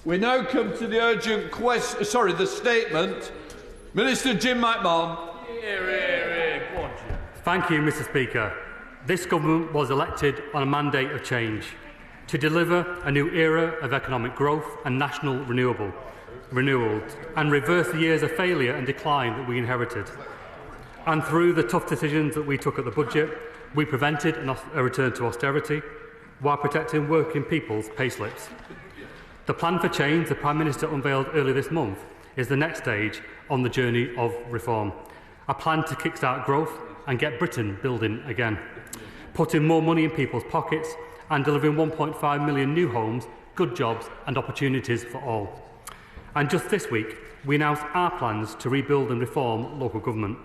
We now come to the urgent the statement. Minister Jim McMahon. Thank you, Mr. Speaker. This government was elected on a mandate of change to deliver a new era of economic growth and national renewal and reverse the years of failure and decline that we inherited. And through the tough decisions that we took at the budget, we prevented a return to austerity while protecting working people's payslips. The plan for change the Prime Minister unveiled earlier this month is the next stage on the journey of reform, a plan to kickstart growth and get Britain building again, putting more money in people's pockets and delivering 1.5 million new homes, good jobs and opportunities for all. And just this week, we announced our plans to rebuild and reform local government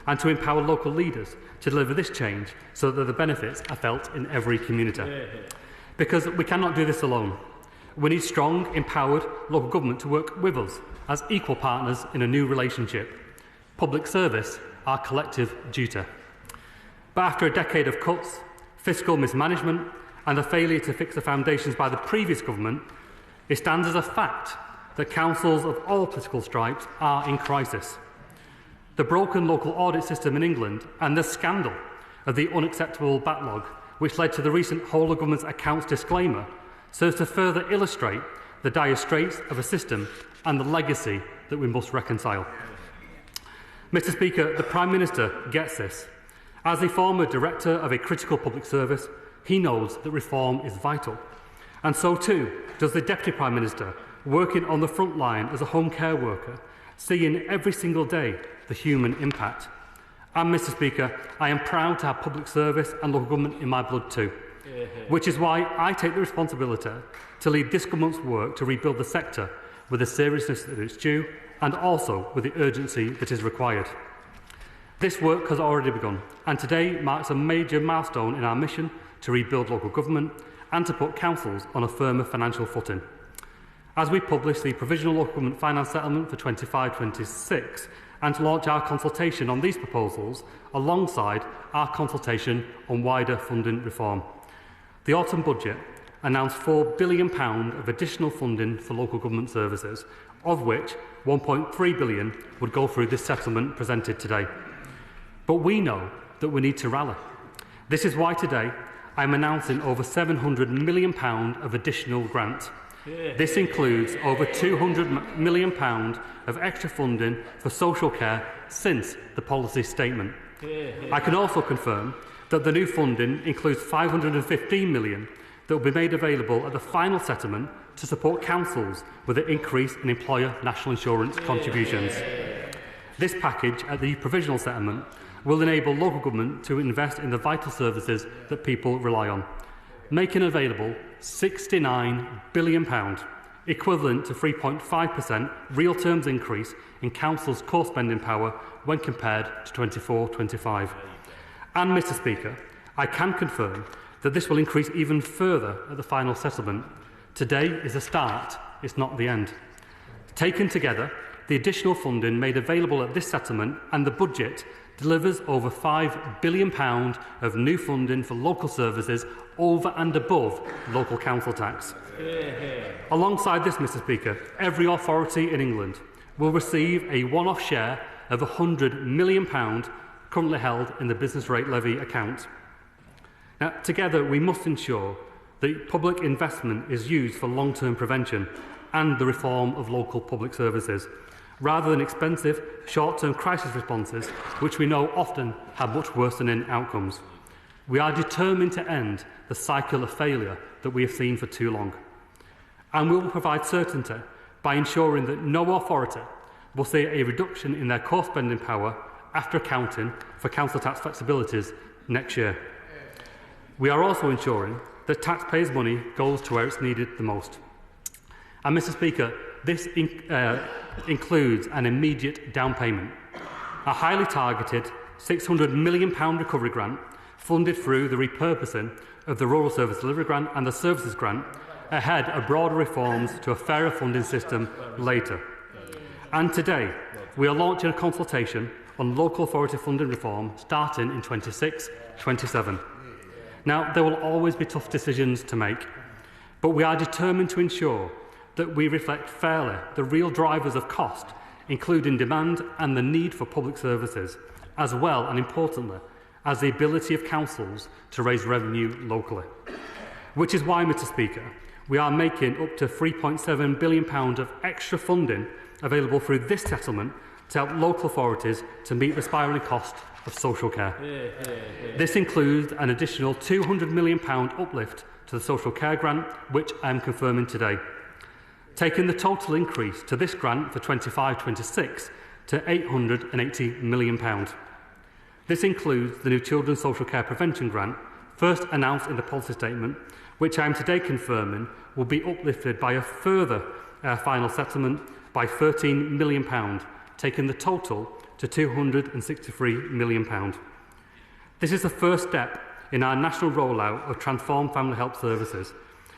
and to empower local leaders to deliver this change so that the benefits are felt in every community. Because we cannot do this alone. We need strong, empowered local government to work with us as equal partners in a new relationship. Public service, our collective duty. But after a decade of cuts, fiscal mismanagement and the failure to fix the foundations by the previous government, it stands as a fact that councils of all political stripes are in crisis. The broken local audit system in England and the scandal of the unacceptable backlog, which led to the recent whole of government's accounts disclaimer, serves to further illustrate the dire straits of a system and the legacy that we must reconcile. Mr. Speaker, the Prime Minister gets this. As a former director of a critical public service, he knows that reform is vital. And so too does the Deputy Prime Minister, working on the front line as a home care worker, seeing every single day the human impact. And, Mr. Speaker, I am proud to have public service and local government in my blood too, which is why I take the responsibility to lead this government's work to rebuild the sector with the seriousness that it's due and also with the urgency that is required. This work has already begun, and today marks a major milestone in our mission to rebuild local government and to put councils on a firmer financial footing. As we publish the Provisional Local Government Finance Settlement for 25-26 and to launch our consultation on these proposals alongside our consultation on wider funding reform. The autumn budget announced £4 billion of additional funding for local government services, of which £1.3 billion would go through this settlement presented today. But we know that we need to rally. This is why today I am announcing over £700 million of additional grant. This includes over £200 million of extra funding for social care since the policy statement. I can also confirm that the new funding includes £515 million that will be made available at the final settlement to support councils with an increase in employer national insurance contributions. This package at the provisional settlement will enable local government to invest in the vital services that people rely on, making available £69 billion, equivalent to 3.5% real terms increase in council's core spending power when compared to 24-25. And, Mr. Speaker, I can confirm that this will increase even further at the final settlement. Today is a start, it's not the end. Taken together, the additional funding made available at this settlement and the budget delivers over £5 billion of new funding for local services over and above local council tax. Alongside this, Mr. Speaker, every authority in England will receive a one-off share of £100 million currently held in the business rate levy account. Now, together we must ensure that public investment is used for long-term prevention and the reform of local public services, rather than expensive, short-term crisis responses, which we know often have much worsening outcomes. We are determined to end the cycle of failure that we have seen for too long. And we will provide certainty by ensuring that no authority will see a reduction in their core spending power after accounting for council tax flexibilities next year. We are also ensuring that taxpayers' money goes to where it's needed the most. And, Mr. Speaker, this includes an immediate down payment, a highly targeted £600 million recovery grant funded through the repurposing of the Rural Service Delivery Grant and the Services Grant ahead of broader reforms to a fairer funding system later. And today, we are launching a consultation on local authority funding reform starting in 26-27. Now, there will always be tough decisions to make, but we are determined to ensure that we reflect fairly the real drivers of cost, including demand and the need for public services, as well and importantly, as the ability of councils to raise revenue locally. Which is why, Mr Speaker, we are making up to £3.7 billion of extra funding available through this settlement to help local authorities to meet the spiralling cost of social care. This includes an additional £200 million uplift to the social care grant, which I am confirming today, taking the total increase to this grant for 25-26 to £880 million. This includes the new Children's Social Care Prevention Grant, first announced in the policy statement, which I am today confirming will be uplifted by a further final settlement by £13 million, taking the total to £263 million. This is the first step in our national rollout of transformed family help services,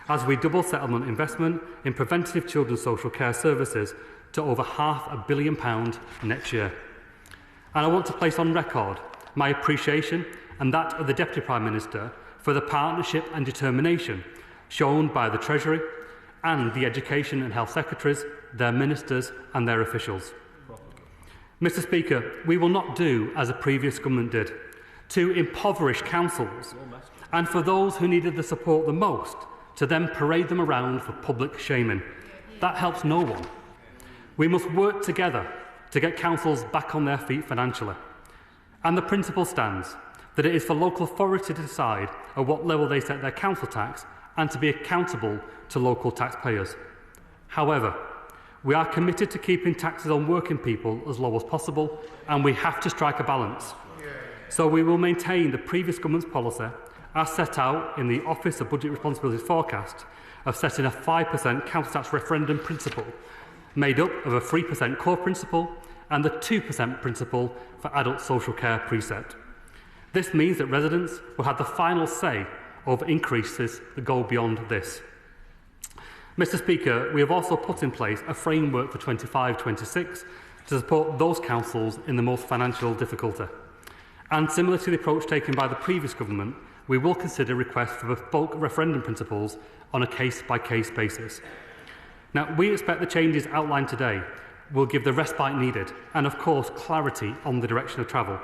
as we double settlement investment in preventative children's social care services to over £500 million next year. And I want to place on record my appreciation and that of the Deputy Prime Minister for the partnership and determination shown by the Treasury and the Education and Health Secretaries, their ministers and their officials. Mr Speaker, we will not do as the previous government did, to impoverish councils and for those who needed the support the most, to then parade them around for public shaming. That helps no one. We must work together to get councils back on their feet financially. And the principle stands that it is for local authority to decide at what level they set their council tax and to be accountable to local taxpayers. However, we are committed to keeping taxes on working people as low as possible, and we have to strike a balance. So we will maintain the previous government's policy, as set out in the Office of Budget Responsibilities forecast, of setting a 5% council tax referendum principle, made up of a 3% core principle and the 2% principle for adult social care precept. This means that residents will have the final say over increases that go beyond this. Mr Speaker, we have also put in place a framework for 25-26 to support those councils in the most financial difficulty. And similar to the approach taken by the previous government, we will consider requests for bulk referendum principles on a case-by-case basis. Now, we expect the changes outlined today will give the respite needed and, of course, clarity on the direction of travel.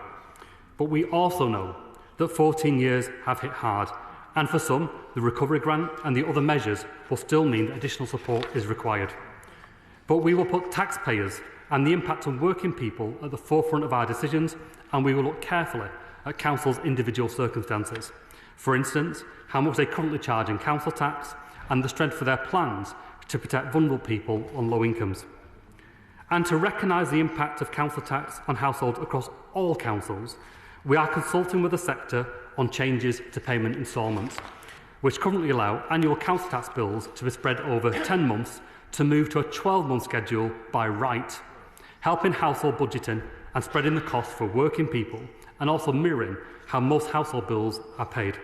But we also know that 14 years have hit hard, and for some, the recovery grant and the other measures will still mean that additional support is required. But we will put taxpayers and the impact on working people at the forefront of our decisions, and we will look carefully at councils' individual circumstances. For instance, how much they currently charge in council tax and the strength for their plans to protect vulnerable people on low incomes. And to recognise the impact of council tax on households across all councils, we are consulting with the sector on changes to payment instalments, which currently allow annual council tax bills to be spread over 10 months to move to a 12-month schedule by right, helping household budgeting and spreading the cost for working people, and also mirroring how most household bills are paid.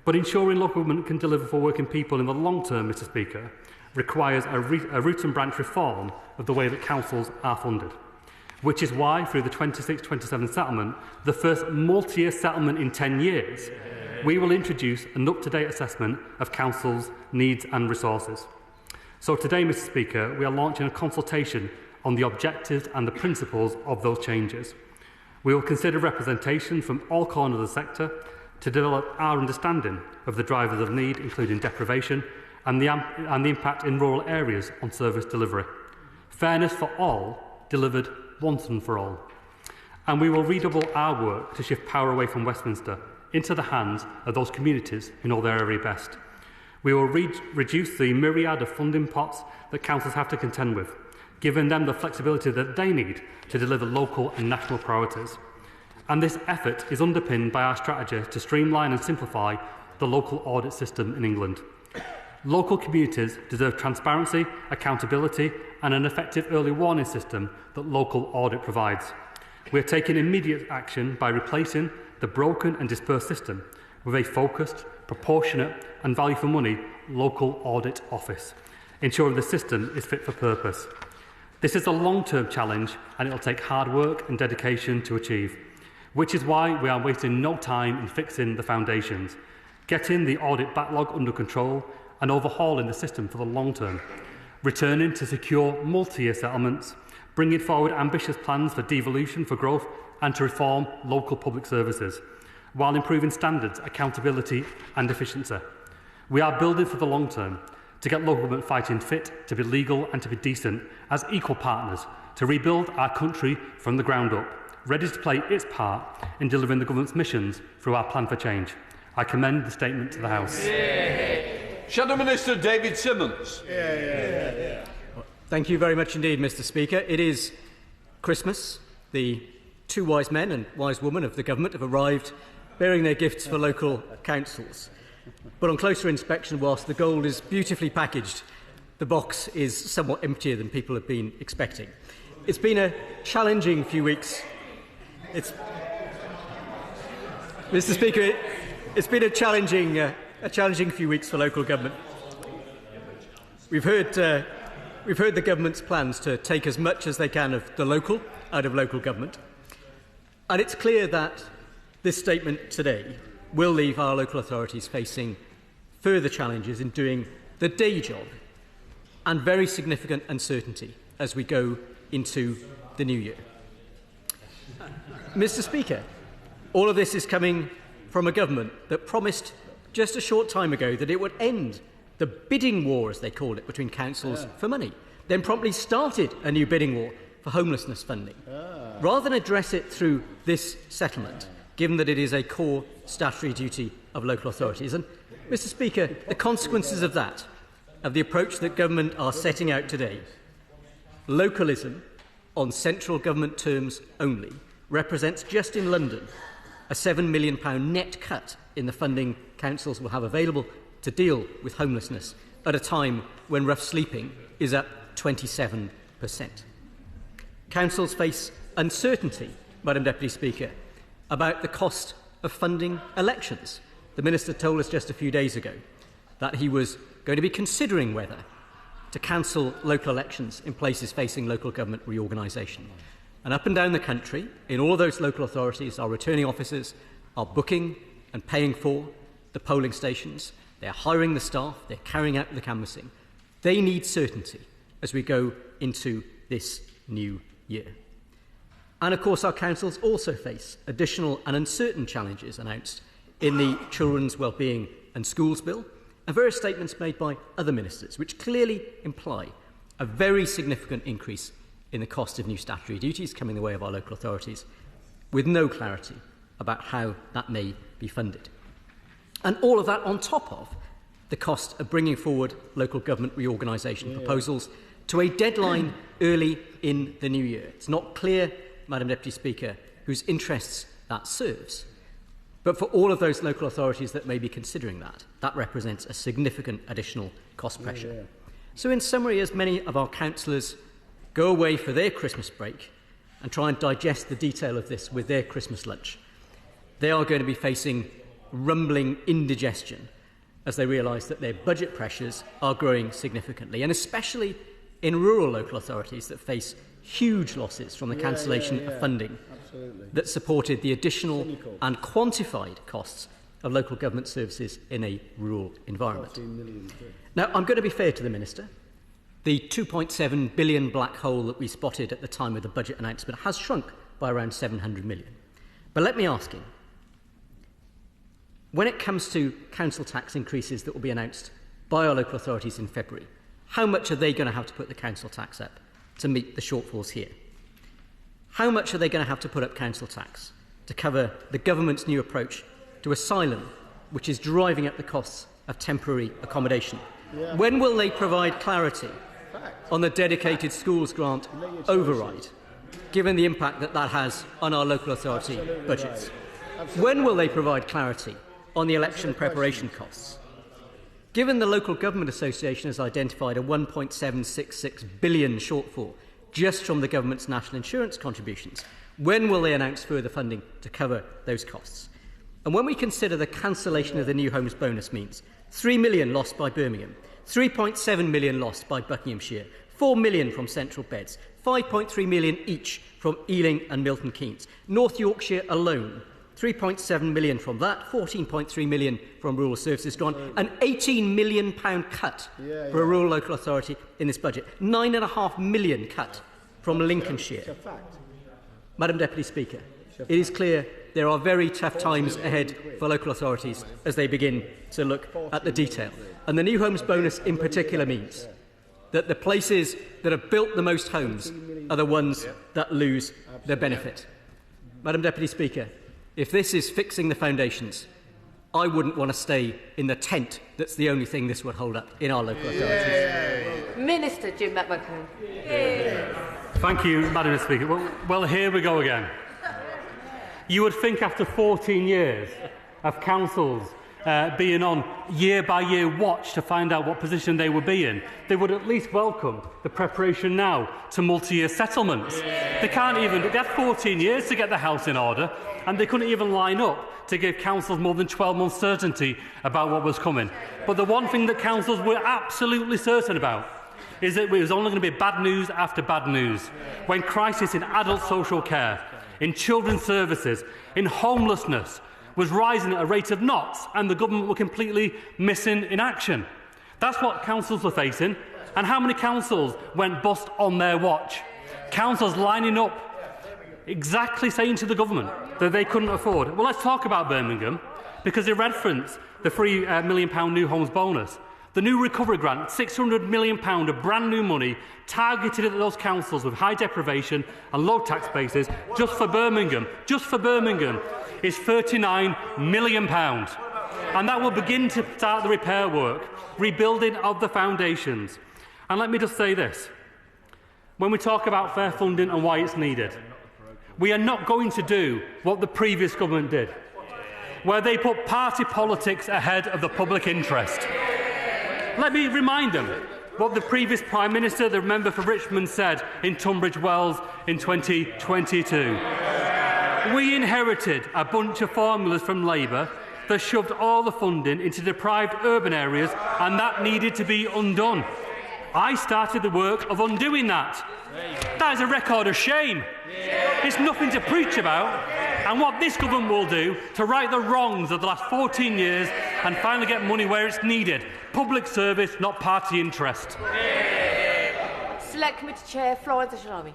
But ensuring local government can deliver for working people in the long term, Mr Speaker, requires a root and branch reform of the way that councils are funded, which is why, through the 26-27 settlement, the first multi-year settlement in 10 years, we will introduce an up-to-date assessment of councils' needs and resources. So today, Mr Speaker, we are launching a consultation on the objectives and the principles of those changes. We will consider representation from all corners of the sector to develop our understanding of the drivers of need, including deprivation, and the impact in rural areas on service delivery. Fairness for all, delivered once and for all. And we will redouble our work to shift power away from Westminster into the hands of those communities who know their area best. We will reduce the myriad of funding pots that councils have to contend with, giving them the flexibility that they need to deliver local and national priorities. And this effort is underpinned by our strategy to streamline and simplify the local audit system in England. Local communities deserve transparency, accountability, and an effective early warning system that local audit provides. We are taking immediate action by replacing the broken and dispersed system with a focused, proportionate, and value for money local audit office, ensuring the system is fit for purpose. This is a long-term challenge, and it will take hard work and dedication to achieve, which is why we are wasting no time in fixing the foundations. getting the audit backlog under control and overhauling the system for the long term, returning to secure multi-year settlements, bringing forward ambitious plans for devolution for growth and to reform local public services, while improving standards, accountability and efficiency. We are building for the long term to get local government fighting fit, to be legal and to be decent as equal partners, to rebuild our country from the ground up, ready to play its part in delivering the government's missions through our plan for change. I commend the statement to the House. Shadow Minister David Simmonds. Thank you very much indeed, Mr. Speaker. It is Christmas. The two wise men and wise woman of the government have arrived bearing their gifts for local councils. But on closer inspection, whilst the gold is beautifully packaged, the box is somewhat emptier than people have been expecting. It's been a challenging few weeks. Mr. Speaker, it's been a challenging few weeks for local government. We've heard the government's plans to take as much as they can of the local out of local government. And it's clear that this statement today will leave our local authorities facing further challenges in doing the day job and very significant uncertainty as we go into the new year. Mr. Speaker, all of this is coming from a government that promised just a short time ago that it would end the bidding war, as they called it, between councils for money, then promptly started a new bidding war for homelessness funding, rather than address it through this settlement, given that it is a core statutory duty of local authorities. And, Mr. Speaker, the consequences of that, of the approach that government are setting out today, localism on central government terms only, represents just in London a £7 million net cut in the funding councils will have available to deal with homelessness at a time when rough sleeping is up 27%. Councils face uncertainty, Madam Deputy Speaker, about the cost of funding elections. The Minister told us just a few days ago that he was going to be considering whether to cancel local elections in places facing local government reorganisation. And up and down the country, in all of those local authorities, our returning officers are booking and paying for the polling stations. They're hiring the staff. They're carrying out the canvassing. They need certainty as we go into this new year. And of course, our councils also face additional and uncertain challenges announced in the Children's Wellbeing and Schools Bill and various statements made by other ministers, which clearly imply a very significant increase in the cost of new statutory duties coming the way of our local authorities, with no clarity about how that may be funded. And all of that on top of the cost of bringing forward local government reorganisation proposals to a deadline early in the new year. It's not clear, Madam Deputy Speaker, whose interests that serves. But for all of those local authorities that may be considering that, that represents a significant additional cost pressure. So in summary, as many of our councillors go away for their Christmas break and try and digest the detail of this with their Christmas lunch, they are going to be facing rumbling indigestion as they realise that their budget pressures are growing significantly, and especially in rural local authorities that face huge losses from the cancellation of funding that supported the additional and quantified costs of local government services in a rural environment. Now, I'm going to be fair to the Minister. The 2.7 billion black hole that we spotted at the time of the budget announcement has shrunk by around 700 million. But let me ask him, when it comes to council tax increases that will be announced by our local authorities in February, how much are they going to have to put the council tax up to meet the shortfalls here? How much are they going to have to put up council tax to cover the government's new approach to asylum, which is driving up the costs of temporary accommodation? When will they provide clarity on the dedicated schools grant override, given the impact that that has on our local authority budgets? When will they provide clarity on the election preparation costs? Given the Local Government Association has identified a 1.766 billion shortfall just from the government's national insurance contributions, when will they announce further funding to cover those costs? And when we consider the cancellation of the New Homes bonus means 3 million lost by Birmingham, 3.7 million lost by Buckinghamshire, 4 million from Central Beds, 5.3 million each from Ealing and Milton Keynes, North Yorkshire alone 3.7 million from that, 14.3 million from Rural Services Grant, an £18 million cut for a rural local authority in this budget, £9.5 million cut from Lincolnshire. Madam Deputy Speaker, it is clear there are very tough times ahead for local authorities as they begin to look at the detail. And the new homes bonus in particular means that the places that have built the most homes are the ones that lose their benefit. Madam Deputy Speaker, if this is fixing the foundations, I wouldn't want to stay in the tent that's the only thing this would hold up in our local authorities. Minister Jim McMahon. Thank you, Madam Speaker. Well, here we go again. You would think after 14 years of councils being on year-by-year watch to find out what position they would be in, they would at least welcome the preparation now to multi-year settlements. They had 14 years to get the house in order, and they couldn't even line up to give councils more than 12 months certainty about what was coming. But the one thing that councils were absolutely certain about is that it was only going to be bad news after bad news. When crisis in adult social care, in children's services, in homelessness, was rising at a rate of knots, and the government were completely missing in action. That's what councils were facing. And how many councils went bust on their watch? Councils lining up, exactly saying to the government that they couldn't afford. Well, let's talk about Birmingham, because they reference the £3 million new homes bonus. The new recovery grant, £600 million of brand new money targeted at those councils with high deprivation and low tax bases, just for Birmingham, is £39 million. And that will begin to start the repair work, rebuilding of the foundations. And let me just say this. When we talk about fair funding and why it's needed, we are not going to do what the previous government did, where they put party politics ahead of the public interest. Let me remind them what the previous Prime Minister, the member for Richmond, said in Tunbridge Wells in 2022. We inherited a bunch of formulas from Labour that shoved all the funding into deprived urban areas, and that needed to be undone. I started the work of undoing that. That is a record of shame. It's nothing to preach about. And what this government will do to right the wrongs of the last 14 years and finally get money where it's needed. Public service, not party interest. Select Committee Chair Florence Eshalomi.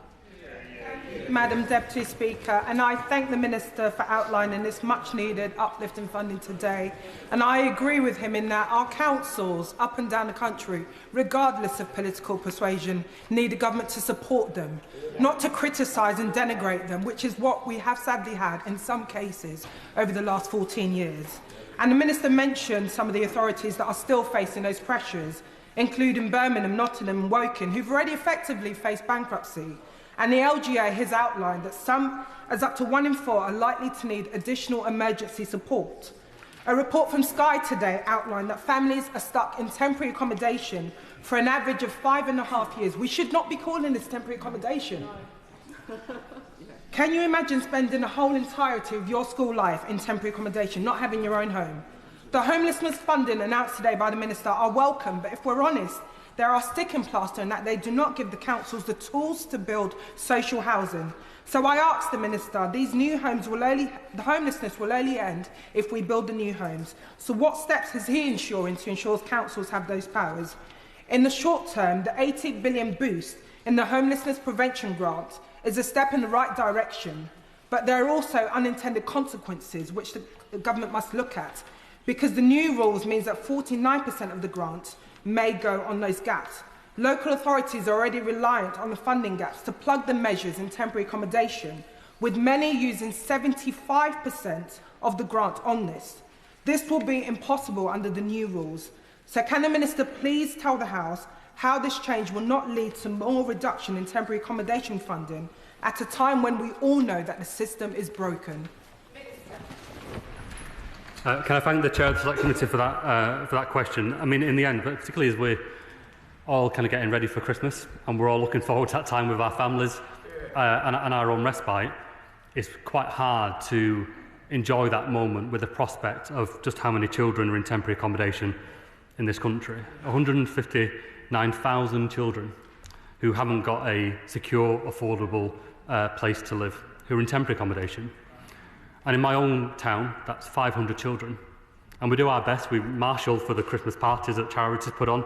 Madam Deputy Speaker, and I thank the Minister for outlining this much-needed uplift in funding today. And I agree with him in that our councils up and down the country, regardless of political persuasion, need a government to support them, not to criticise and denigrate them, which is what we have sadly had in some cases over the last 14 years. And the Minister mentioned some of the authorities that are still facing those pressures, including Birmingham, Nottingham and Woking, who've already effectively faced bankruptcy. And the LGA has outlined that some, as up to 1 in 4, are likely to need additional emergency support. A report from Sky today outlined that families are stuck in temporary accommodation for an average of 5.5 years. We should not be calling this temporary accommodation. Can you imagine spending the whole entirety of your school life in temporary accommodation, not having your own home? The homelessness funding announced today by the Minister are welcome, but if we're honest, there are sticking plaster in that they do not give the councils the tools to build social housing. So I ask the Minister, these new homes the homelessness will only end if we build the new homes. So what steps is he ensuring to ensure councils have those powers? In the short term, the £80 billion boost in the homelessness prevention grant is a step in the right direction, but there are also unintended consequences which the government must look at, because the new rules means that 49% of the grant may go on those gaps. Local authorities are already reliant on the funding gaps to plug the measures in temporary accommodation, with many using 75% of the grant on this. This will be impossible under the new rules. So can the Minister please tell the House how this change will not lead to more reduction in temporary accommodation funding at a time when we all know that the system is broken? Can I thank the Chair of the Select Committee for that question? I mean, in the end, but particularly as we're all kind of getting ready for Christmas and we're all looking forward to that time with our families and our own respite, it's quite hard to enjoy that moment with the prospect of just how many children are in temporary accommodation in this country. 159,000 children who haven't got a secure, affordable place to live, who are in temporary accommodation. And in my own town, that's 500 children. And we do our best. We marshal for the Christmas parties that charities put on.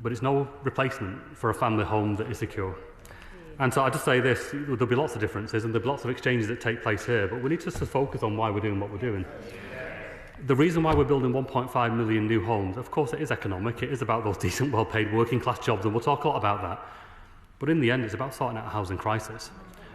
But it's no replacement for a family home that is secure. And so I just say this, there'll be lots of differences and there'll be lots of exchanges that take place here, but we need just to focus on why we're doing what we're doing. The reason why we're building 1.5 million new homes, of course it is economic, it is about those decent, well-paid working class jobs, and we'll talk a lot about that. But in the end, it's about sorting out a housing crisis.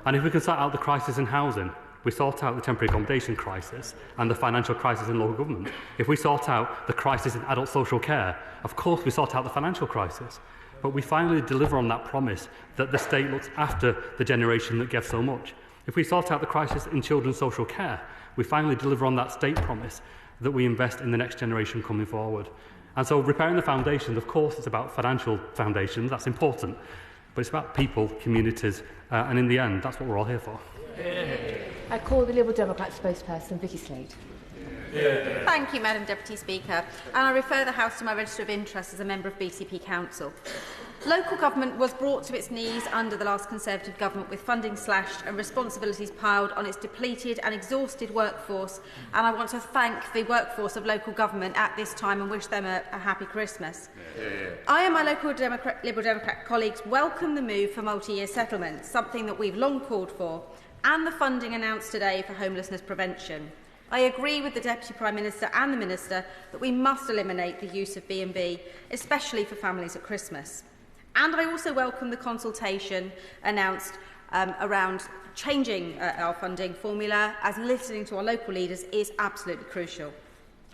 And if we can sort out the crisis in housing, we sort out the temporary accommodation crisis and the financial crisis in local government. If we sort out the crisis in adult social care, of course we sort out the financial crisis. But we finally deliver on that promise that the state looks after the generation that gave so much. If we sort out the crisis in children's social care, we finally deliver on that state promise that we invest in the next generation coming forward. And so repairing the foundations, of course, it's about financial foundations, that's important, but it's about people, communities, and in the end, that's what we're all here for. I call the Liberal Democrat spokesperson, Vikki Slade. Thank you, Madam Deputy Speaker, and I refer the House to my register of interest as a member of BCP Council. Local government was brought to its knees under the last Conservative government with funding slashed and responsibilities piled on its depleted and exhausted workforce, and I want to thank the workforce of local government at this time and wish them a happy Christmas. I and my local Liberal Democrat colleagues welcome the move for multi-year settlements, something that we've long called for, and the funding announced today for homelessness prevention. I agree with the Deputy Prime Minister and the Minister that we must eliminate the use of B&B, especially for families at Christmas. And I also welcome the consultation announced around changing our funding formula, as listening to our local leaders is absolutely crucial.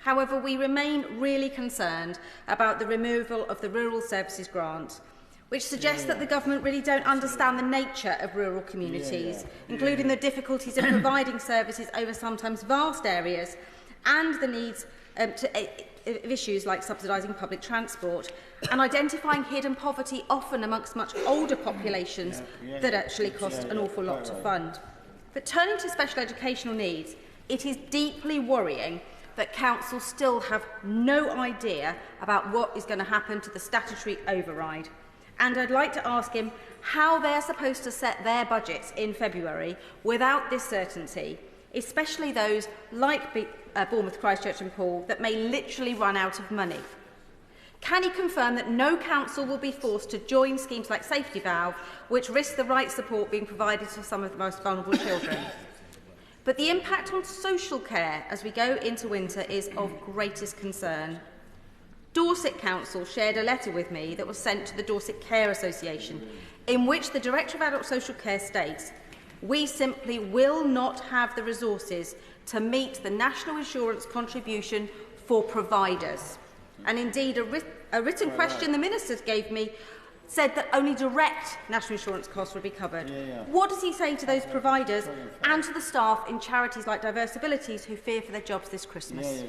However, we remain really concerned about the removal of the Rural Services Grant, which suggests that the government really don't understand the nature of rural communities, including the difficulties of providing services over sometimes vast areas and the needs of issues like subsidising public transport and identifying hidden poverty often amongst much older populations that actually cost an awful lot to fund. But turning to special educational needs, it is deeply worrying that councils still have no idea about what is going to happen to the statutory override. And I'd like to ask him how they're supposed to set their budgets in February without this certainty, especially those like Bournemouth, Christchurch and Poole that may literally run out of money. Can he confirm that no council will be forced to join schemes like Safety Valve, which risk the right support being provided to some of the most vulnerable children? But the impact on social care as we go into winter is of greatest concern. Dorset Council shared a letter with me that was sent to the Dorset Care Association, in which the Director of Adult Social Care states, "We simply will not have the resources to meet the national insurance contribution for providers." And indeed, a written question the Minister gave me said that only direct national insurance costs would be covered. What does he say to those providers and to the staff in charities like Diverse Abilities who fear for their jobs this Christmas?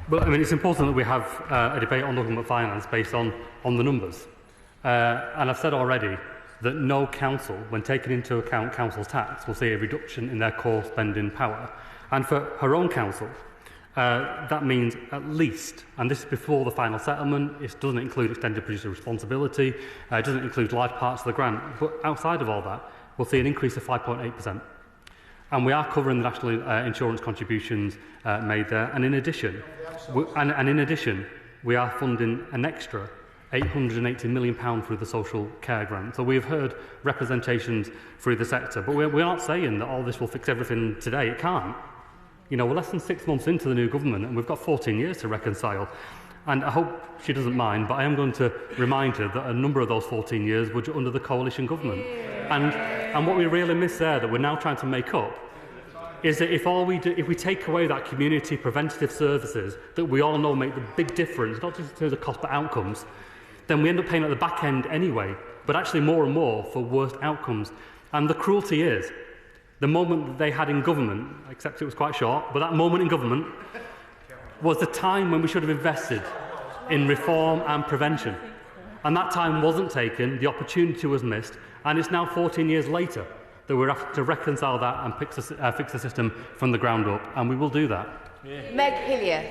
Well, I mean, it's important that we have a debate on government finance based on the numbers. And I've said already that no council, when taking into account council's tax, will see a reduction in their core spending power. And for her own council, that means at least, and this is before the final settlement, it doesn't include extended producer responsibility, it doesn't include large parts of the grant, but outside of all that, we'll see an increase of 5.8%. And we are covering the national insurance contributions made there. And in addition, we are funding an extra £880 million through the social care grant. So we've heard representations through the sector, but we aren't saying that all this will fix everything today. It can't. You know, we're less than 6 months into the new government and we've got 14 years to reconcile. And I hope she doesn't mind, but I am going to remind her that a number of those 14 years were under the coalition government. And what we really miss there that we're now trying to make up is that if we take away that community preventative services that we all know make the big difference, not just in terms of cost but outcomes, then we end up paying at the back end anyway, but actually more and more for worse outcomes. And the cruelty is, the moment that they had in government, except it was quite short, but that moment in government was the time when we should have invested in reform and prevention. And that time wasn't taken, the opportunity was missed, and it's now 14 years later that we're having to reconcile that and fix the system from the ground up, and we will do that. Meg Hillier.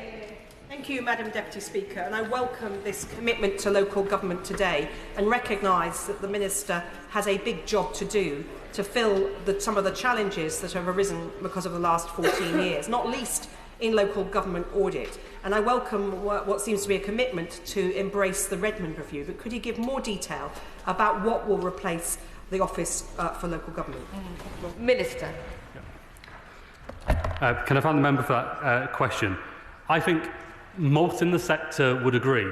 Thank you, Madam Deputy Speaker, and I welcome this commitment to local government today and recognise that the Minister has a big job to do to fill some of the challenges that have arisen because of the last 14 years, not least in local government audit. And I welcome what seems to be a commitment to embrace the Redmond review, but could you give more detail about what will replace the Office for Local Government? Minister. Can I thank the member for that question? I think most in the sector would agree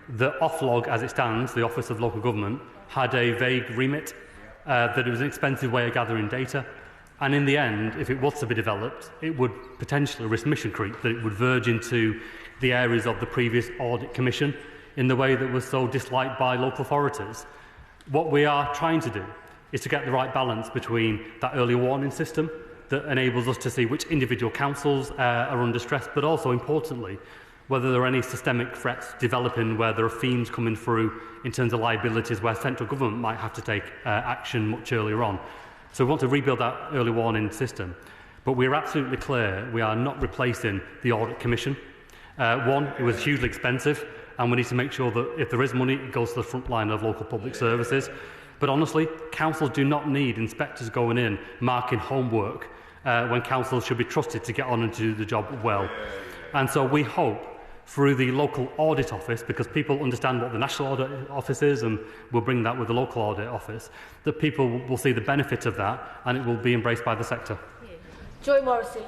that Oflog, as it stands, the Office of Local Government, had a vague remit, that it was an expensive way of gathering data, and in the end, if it was to be developed, it would potentially risk mission creep, that it would verge into the areas of the previous Audit Commission in the way that was so disliked by local authorities. What we are trying to do is to get the right balance between that early warning system that enables us to see which individual councils are under stress, but also, importantly, whether there are any systemic threats developing where there are themes coming through in terms of liabilities where central government might have to take action much earlier on. So we want to rebuild that early warning system. But we are absolutely clear we are not replacing the Audit Commission. One, it was hugely expensive, and we need to make sure that if there is money, it goes to the front line of local public services. But honestly, councils do not need inspectors going in, marking homework, when councils should be trusted to get on and do the job well. And so we hope, through the local audit office, because people understand what the national audit office is and will bring that with the local audit office, that people will see the benefit of that and it will be embraced by the sector. Joy Morrissey.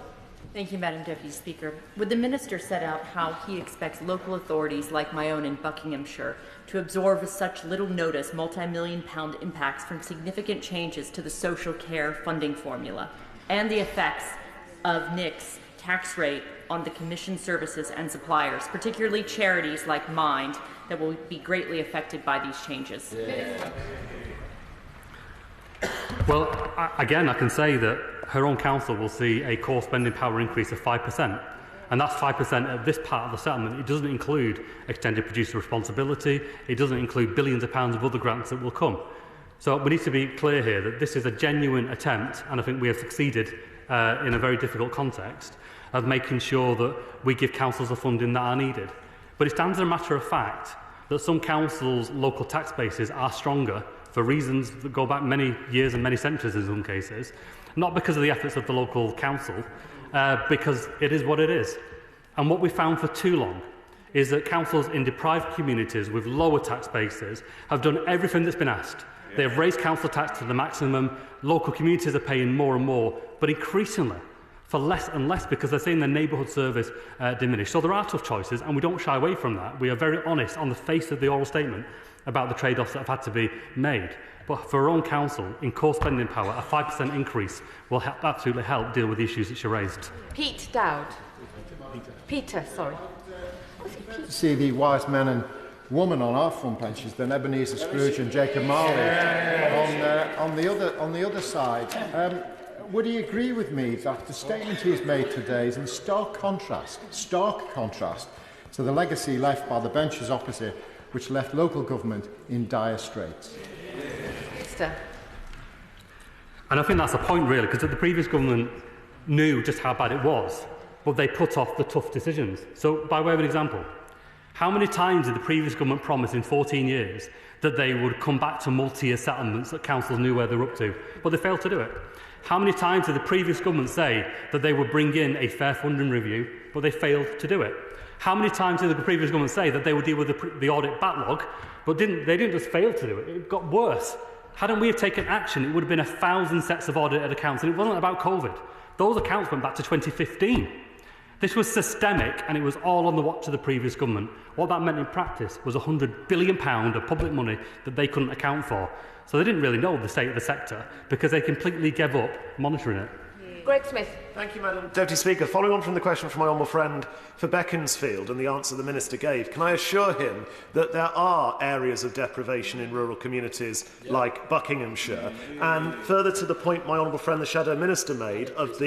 Thank you, Madam Deputy Speaker. Would the Minister set out how he expects local authorities like my own in Buckinghamshire to absorb with such little notice multi-million-pound impacts from significant changes to the social care funding formula and the effects of NIC's tax rate on the commission services and suppliers, particularly charities like mine, that will be greatly affected by these changes? Well, again, I can say that her own council will see a core spending power increase of 5%, and that's 5% of this part of the settlement. It doesn't include extended producer responsibility, it doesn't include billions of pounds of other grants that will come. So we need to be clear here that this is a genuine attempt, and I think we have succeeded in a very difficult context, of making sure that we give councils the funding that are needed. But it stands as a matter of fact that some councils' local tax bases are stronger for reasons that go back many years and many centuries in some cases, not because of the efforts of the local council, because it is what it is. And what we found for too long is that councils in deprived communities with lower tax bases have done everything that's been asked. They have raised council tax to the maximum, local communities are paying more and more, but increasingly for less and less because they're seeing their neighbourhood service diminish. So there are tough choices, and we don't shy away from that. We are very honest on the face of the oral statement about the trade-offs that have had to be made. But for our own council, in core spending power, a 5% increase will absolutely help deal with the issues that she raised. Pete Dowd. Peter, sorry. See the wise men and woman on our front benches, then Ebenezer Scrooge and Jacob Marley on the other side. Would he agree with me that the statement he has made today is in stark contrast to the legacy left by the benches opposite, which left local government in dire straits? And I think that's the point, really, because the previous government knew just how bad it was, but they put off the tough decisions. So, by way of an example, how many times did the previous government promise in 14 years that they would come back to multi-year settlements that councils knew where they were up to, but they failed to do it? How many times did the previous government say that they would bring in a fair funding review, but they failed to do it? How many times did the previous government say that they would deal with the audit backlog, but they didn't just fail to do it, it got worse. Hadn't we have taken action, it would have been 1,000 sets of audited accounts, and it wasn't about COVID. Those accounts went back to 2015. This was systemic, and it was all on the watch of the previous government. What that meant in practice was £100 billion of public money that they couldn't account for. So they didn't really know the state of the sector because they completely gave up monitoring it. Greg Smith. Thank you, Madam Deputy Speaker. Following on from the question from my honourable friend for Beaconsfield and the answer the Minister gave, can I assure him that there are areas of deprivation in rural communities like Buckinghamshire? And further to the point my honourable friend the Shadow Minister made of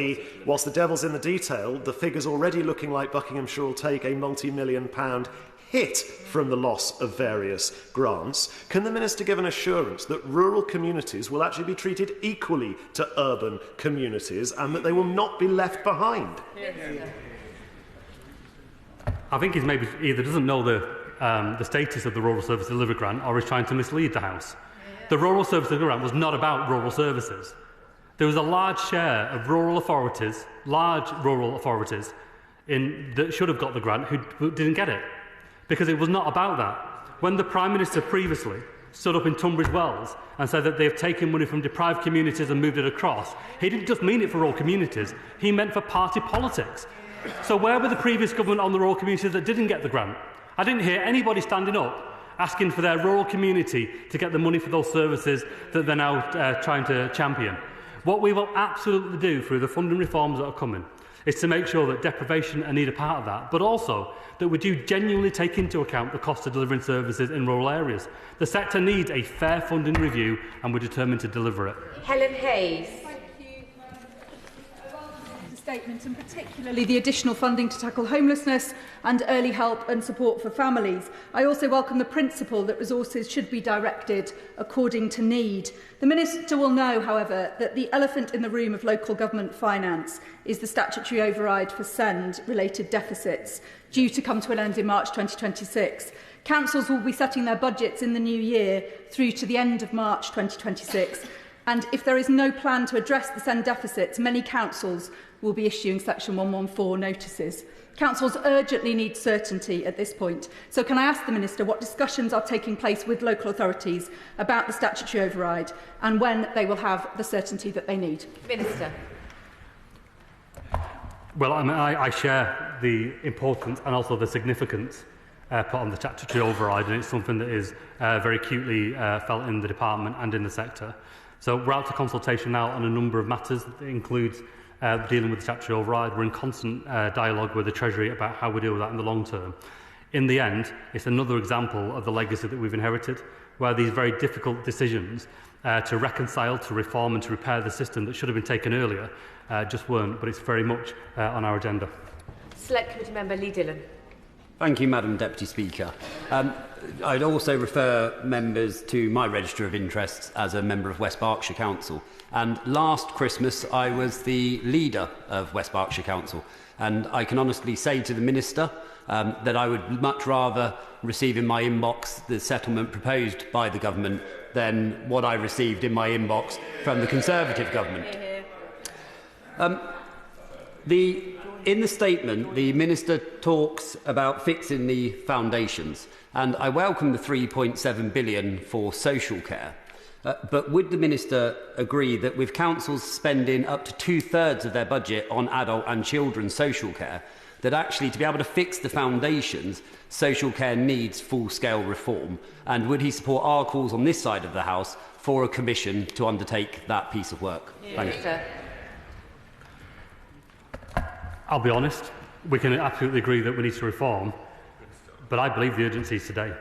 whilst the devil's in the detail, the figures already looking like Buckinghamshire will take a multi-million-pound hit from the loss of various grants, can the Minister give an assurance that rural communities will actually be treated equally to urban communities and that they will not be left behind? I think he's maybe either doesn't know the status of the Rural Service Delivery Grant or is trying to mislead the House. The Rural Service Delivery Grant was not about rural services. There was a large share of rural authorities, that should have got the grant who didn't get it, because it was not about that. When the Prime Minister previously stood up in Tunbridge Wells and said that they have taken money from deprived communities and moved it across, he didn't just mean it for rural communities, he meant for party politics. So where were the previous government on the rural communities that didn't get the grant? I didn't hear anybody standing up asking for their rural community to get the money for those services that they're now trying to champion. What we will absolutely do through the funding reforms that are coming is to make sure that deprivation are need a part of that, but also that we do genuinely take into account the cost of delivering services in rural areas. The sector needs a fair funding review, and we're determined to deliver it. Helen Hayes. Statement, and particularly the additional funding to tackle homelessness and early help and support for families. I also welcome the principle that resources should be directed according to need. The Minister will know, however, that the elephant in the room of local government finance is the statutory override for SEND-related deficits, due to come to an end in March 2026. Councils will be setting their budgets in the new year through to the end of March 2026. And if there is no plan to address the SEND deficits, many councils will be issuing Section 114 notices. Councils urgently need certainty at this point. So can I ask the Minister what discussions are taking place with local authorities about the statutory override and when they will have the certainty that they need? Minister. Well, I share the importance and also the significance put on the statutory override, and it's something that is very acutely felt in the department and in the sector. So we're out to consultation now on a number of matters that includes dealing with the statutory override. We're in constant dialogue with the Treasury about how we deal with that in the long term. In the end, it's another example of the legacy that we've inherited, where these very difficult decisions to reconcile, to reform and to repair the system that should have been taken earlier just weren't, but it's very much on our agenda. Select Committee Member Lee Dillon. Thank you, Madam Deputy Speaker. I'd also refer members to my register of interests as a member of West Berkshire Council. And last Christmas, I was the leader of West Berkshire Council. And I can honestly say to the Minister that I would much rather receive in my inbox the settlement proposed by the government than what I received in my inbox from the Conservative government. In the statement, the Minister talks about fixing the foundations, and I welcome the £3.7 billion for social care. But would the Minister agree that with councils spending up to 2/3 of their budget on adult and children's social care, that actually to be able to fix the foundations, social care needs full-scale reform? And would he support our calls on this side of the House for a commission to undertake that piece of work? Thank you. I'll be honest, we can absolutely agree that we need to reform, but I believe the urgency is today.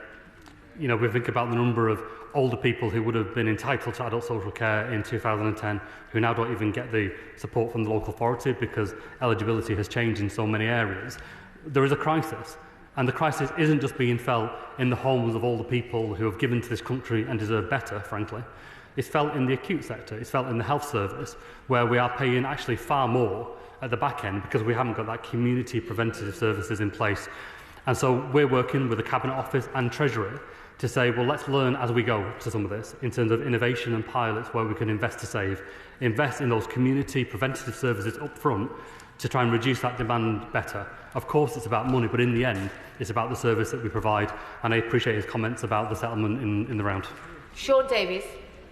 You know, we think about the number of older people who would have been entitled to adult social care in 2010 who now don't even get the support from the local authority because eligibility has changed in so many areas. There is a crisis, and the crisis isn't just being felt in the homes of older people who have given to this country and deserve better, frankly. It's felt in the acute sector, it's felt in the health service, where we are paying actually far more at the back end because we haven't got that community preventative services in place. And so we're working with the Cabinet Office and Treasury to say, well, let's learn as we go to some of this in terms of innovation and pilots where we can invest to save, invest in those community preventative services up front to try and reduce that demand better. Of course, it's about money, but in the end, it's about the service that we provide. And I appreciate his comments about the settlement in the round. Sean Davies.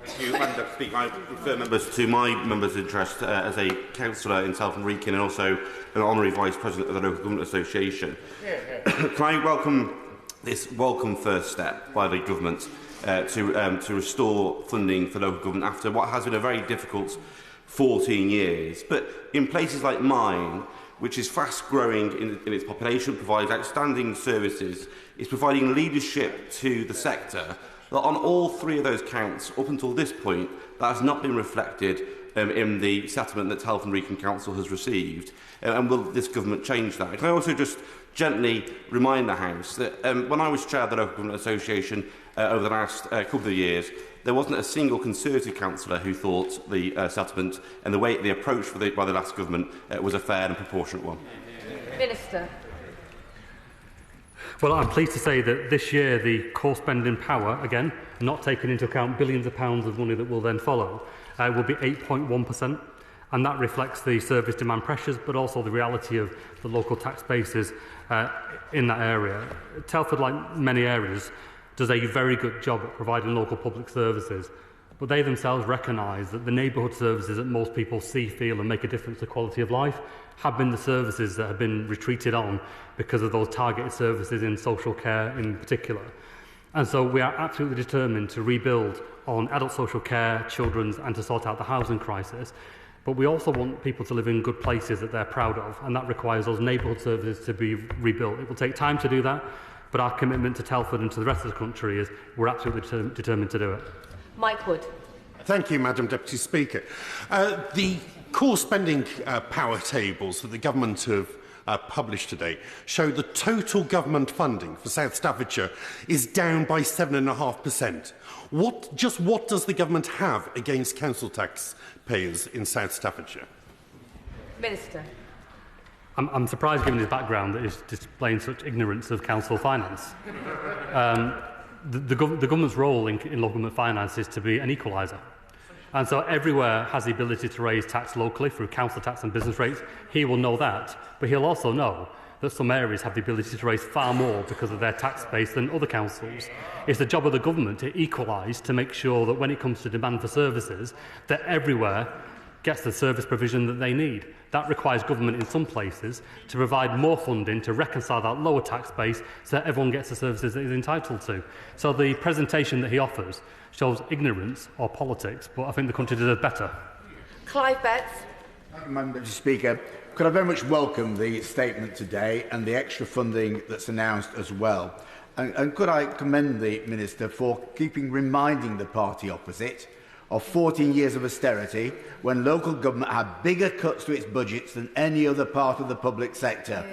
Thank you, Madam Deputy Speaker. I refer members to my member's interest as a councillor in South and Wrekin and also an honorary Vice President of the Local Government Association. Can I welcome this welcome first step by the government to restore funding for local government after what has been a very difficult 14 years. But in places like mine, which is fast growing in its population, provides outstanding services, is providing leadership to the sector, that on all three of those counts, up until this point, that has not been reflected in the settlement that Health and Wrekin Council has received. And will this government change that? Can I also just gently remind the House that when I was chair of the Local Government Association over the last couple of years, there wasn't a single Conservative councillor who thought the settlement and the approach by the last government was a fair and proportionate one. Minister. Well, I'm pleased to say that this year the core spending power, again, not taking into account billions of pounds of money that will then follow, will be 8.1%. And that reflects the service demand pressures, but also the reality of the local tax bases in that area. Telford, like many areas, does a very good job at providing local public services, but they themselves recognise that the neighbourhood services that most people see, feel and make a difference to quality of life have been the services that have been retreated on because of those targeted services in social care in particular. And so we are absolutely determined to rebuild on adult social care, children's, and to sort out the housing crisis. But we also want people to live in good places that they're proud of, and that requires those neighbourhood services to be rebuilt. It will take time to do that, but our commitment to Telford and to the rest of the country is we're absolutely determined to do it. Mike Wood. Thank you, Madam Deputy Speaker. The core spending power tables that the government have published today show the total government funding for South Staffordshire is down by 7.5%. What does the government have against council tax payers in South Staffordshire? Minister. I'm surprised, given his background, that he's displaying such ignorance of council finance. The government's role in local government finance is to be an equaliser. And so everywhere has the ability to raise tax locally through council tax and business rates. He will know that, but he'll also know that some areas have the ability to raise far more because of their tax base than other councils. It's the job of the government to equalise, to make sure that when it comes to demand for services, that everywhere gets the service provision that they need. That requires government in some places to provide more funding to reconcile that lower tax base so that everyone gets the services that is entitled to. So the presentation that he offers shows ignorance or politics, but I think the country deserves better. Clive Betts. Madam Deputy Speaker, could I very much welcome the statement today and the extra funding that's announced as well. And could I commend the Minister for reminding the party opposite of 14 years of austerity when local government had bigger cuts to its budgets than any other part of the public sector.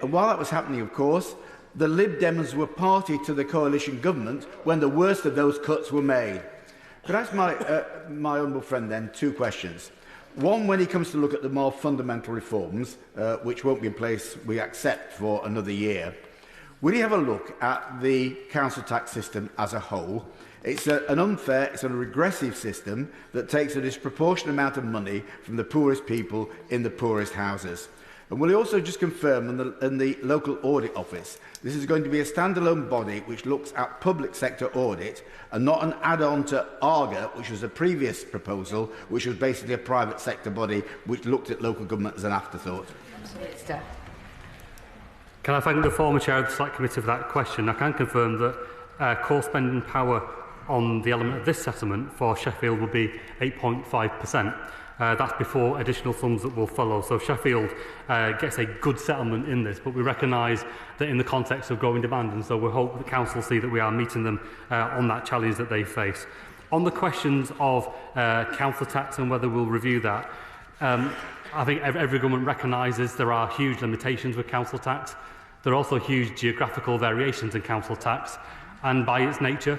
And while that was happening, of course, the Lib Dems were party to the coalition government when the worst of those cuts were made. Could I ask my honourable friend then two questions? One, when he comes to look at the more fundamental reforms, which won't be in place, we accept, for another year, will he have a look at the council tax system as a whole? It's an unfair, it's a regressive system that takes a disproportionate amount of money from the poorest people in the poorest houses. And will he also just confirm in the local audit office, this is going to be a standalone body which looks at public sector audit and not an add-on to ARGA, which was a previous proposal, which was basically a private sector body which looked at local government as an afterthought? Minister. Can I thank the former chair of the Select Committee for that question? I can confirm that core spending power on the element of this settlement for Sheffield will be 8.5%. That's before additional sums that will follow. So Sheffield gets a good settlement in this, but we recognise that in the context of growing demand, and so we hope the council see that we are meeting them on that challenge that they face. On the questions of council tax and whether we'll review that, I think every government recognises there are huge limitations with council tax. There are also huge geographical variations in council tax, and by its nature,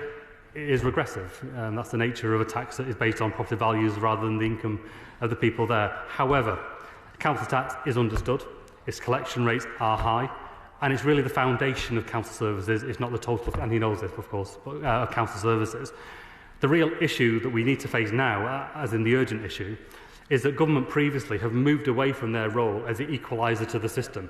it is regressive. That's the nature of a tax that is based on property values rather than the income of the people there. However, council tax is understood, its collection rates are high, and it's really the foundation of council services. It's not the total, and he knows this, of course, but, of council services. The real issue that we need to face now, as in the urgent issue, is that government previously have moved away from their role as the equaliser to the system.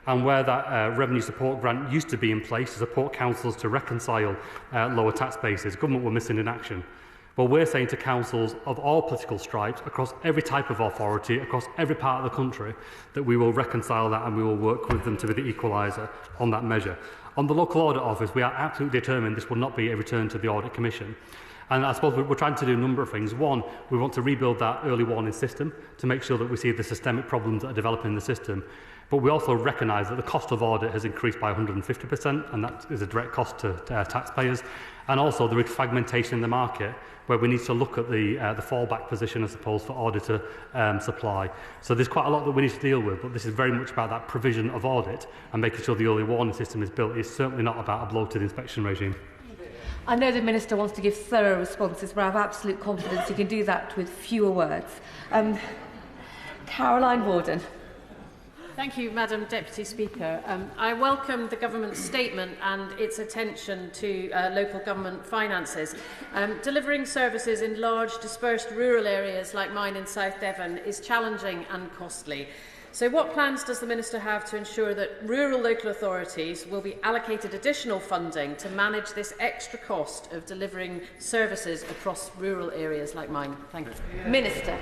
And where that revenue support grant used to be in place to support councils to reconcile lower tax bases, government were missing in action. Well, we're saying to councils of all political stripes, across every type of authority, across every part of the country, that we will reconcile that and we will work with them to be the equaliser on that measure. On the local audit office, we are absolutely determined this will not be a return to the Audit Commission. And I suppose we're trying to do a number of things. One, we want to rebuild that early warning system to make sure that we see the systemic problems that are developing in the system. But we also recognise that the cost of audit has increased by 150%, and that is a direct cost to taxpayers. And also there is fragmentation in the market, where we need to look at the fallback position, I suppose, for auditor supply. So there's quite a lot that we need to deal with, but this is very much about that provision of audit and making sure the early warning system is built. It's certainly not about a bloated inspection regime. I know the Minister wants to give thorough responses, but I have absolute confidence he can do that with fewer words. Caroline Warden. Thank you, Madam Deputy Speaker. I welcome the Government's statement and its attention to local government finances. Delivering services in large, dispersed rural areas like mine in South Devon is challenging and costly. So what plans does the Minister have to ensure that rural local authorities will be allocated additional funding to manage this extra cost of delivering services across rural areas like mine? Thank you. Minister.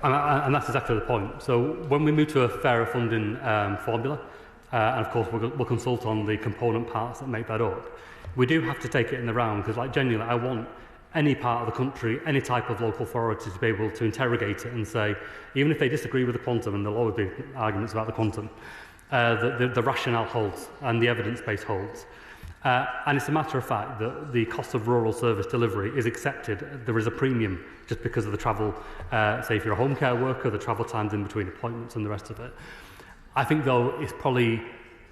And that's exactly the point. So when we move to a fairer funding formula, and of course we'll consult on the component parts that make that up, we do have to take it in the round, because like genuinely I want any part of the country, any type of local authority to be able to interrogate it and say, even if they disagree with the quantum, and there'll always be arguments about the quantum, the rationale holds and the evidence base holds. And it's a matter of fact that the cost of rural service delivery is accepted. There is a premium just because of the travel, say if you're a home care worker, the travel times in between appointments and the rest of it. I think though it's probably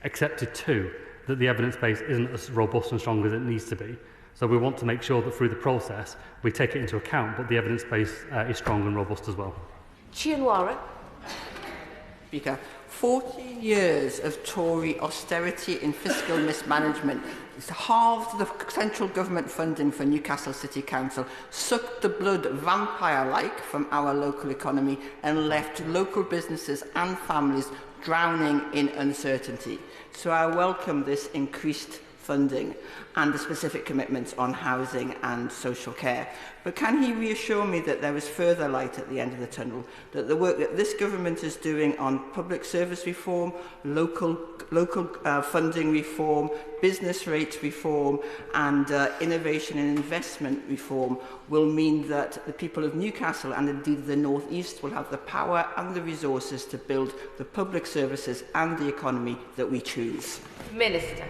accepted too that the evidence base isn't as robust and strong as it needs to be. So we want to make sure that through the process we take it into account, but the evidence base is strong and robust as well. Chianwara. Speaker, 40 years of Tory austerity and fiscal mismanagement halved the central government funding for Newcastle City Council, sucked the blood vampire-like from our local economy and left local businesses and families drowning in uncertainty. So I welcome this increased funding and the specific commitments on housing and social care. But can he reassure me that there is further light at the end of the tunnel, that the work that this government is doing on public service reform, local funding reform, business rates reform and innovation and investment reform will mean that the people of Newcastle and indeed the North East will have the power and the resources to build the public services and the economy that we choose? Minister.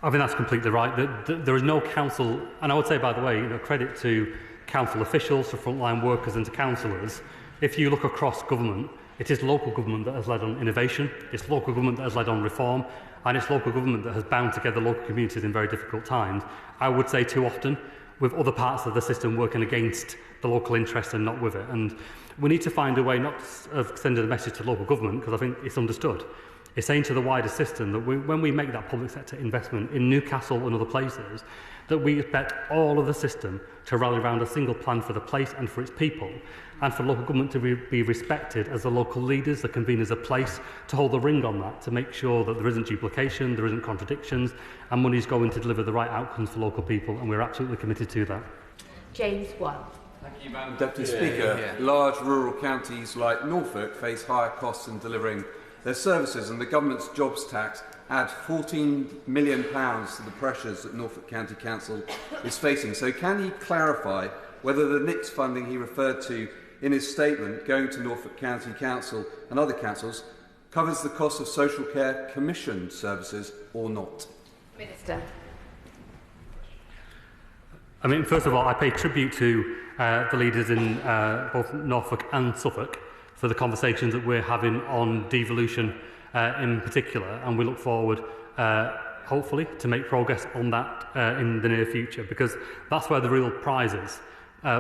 I think that's completely right. There is no council, and I would say, by the way, credit to council officials, to frontline workers and to councillors. If you look across government, it is local government that has led on innovation, it's local government that has led on reform, and it's local government that has bound together local communities in very difficult times. I would say too often, with other parts of the system working against the local interest and not with it. And we need to find a way not of sending a message to local government, because I think it's understood. It's saying to the wider system that when we make that public sector investment in Newcastle and other places, that we expect all of the system to rally around a single plan for the place and for its people, and for local government to be respected as the local leaders, the conveners of place, to hold the ring on that, to make sure that there isn't duplication, there isn't contradictions, and money is going to deliver the right outcomes for local people, and we're absolutely committed to that. James Wild. Thank you, Madam Deputy Speaker. Large rural counties like Norfolk face higher costs in delivering their services, and the government's jobs tax add £14 million to the pressures that Norfolk County Council is facing. So can he clarify whether the NICS funding he referred to in his statement going to Norfolk County Council and other councils covers the cost of social care commissioned services or not? Minister. I mean, first of all, I pay tribute to the leaders in both Norfolk and Suffolk for the conversations that we're having on devolution in particular, and we look forward, hopefully, to make progress on that in the near future, because that's where the real prize is.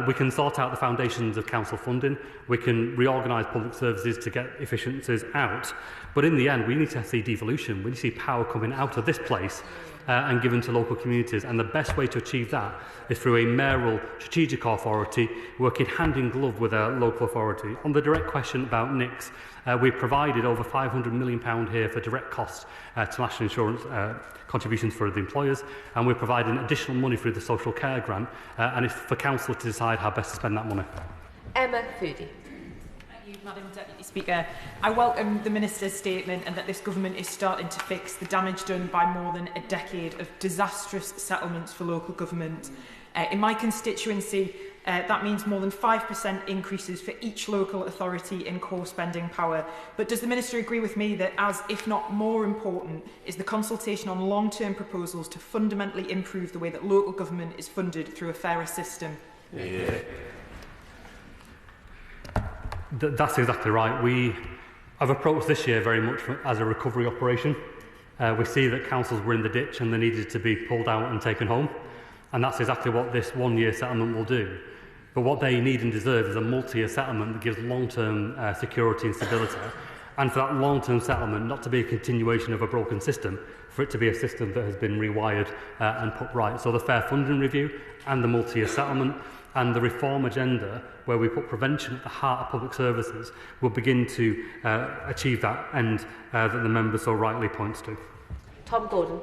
We can sort out the foundations of council funding, we can reorganise public services to get efficiencies out, but in the end we need to see devolution, we need to see power coming out of this place and given to local communities, and the best way to achieve that is through a mayoral strategic authority working hand in glove with a local authority. On the direct question about NICS, we've provided over £500 million here for direct costs to national insurance contributions for the employers, and we're providing additional money through the social care grant, and it's for council to decide how best to spend that money. Emma Foodie. Thank you, Madam Deputy Speaker. I welcome the Minister's statement and that this government is starting to fix the damage done by more than a decade of disastrous settlements for local government. In my constituency, that means more than 5% increases for each local authority in core spending power. But does the Minister agree with me that, as if not more important, is the consultation on long-term proposals to fundamentally improve the way that local government is funded through a fairer system? Yeah. That's exactly right. We have approached this year very much as a recovery operation. We see that councils were in the ditch and they needed to be pulled out and taken home. And that's exactly what this one-year settlement will do. But what they need and deserve is a multi-year settlement that gives long-term security and stability. And for that long-term settlement not to be a continuation of a broken system, for it to be a system that has been rewired and put right. So the fair funding review and the multi-year settlement and the reform agenda, where we put prevention at the heart of public services, will begin to achieve that end that the member so rightly points to. Tom Gordon.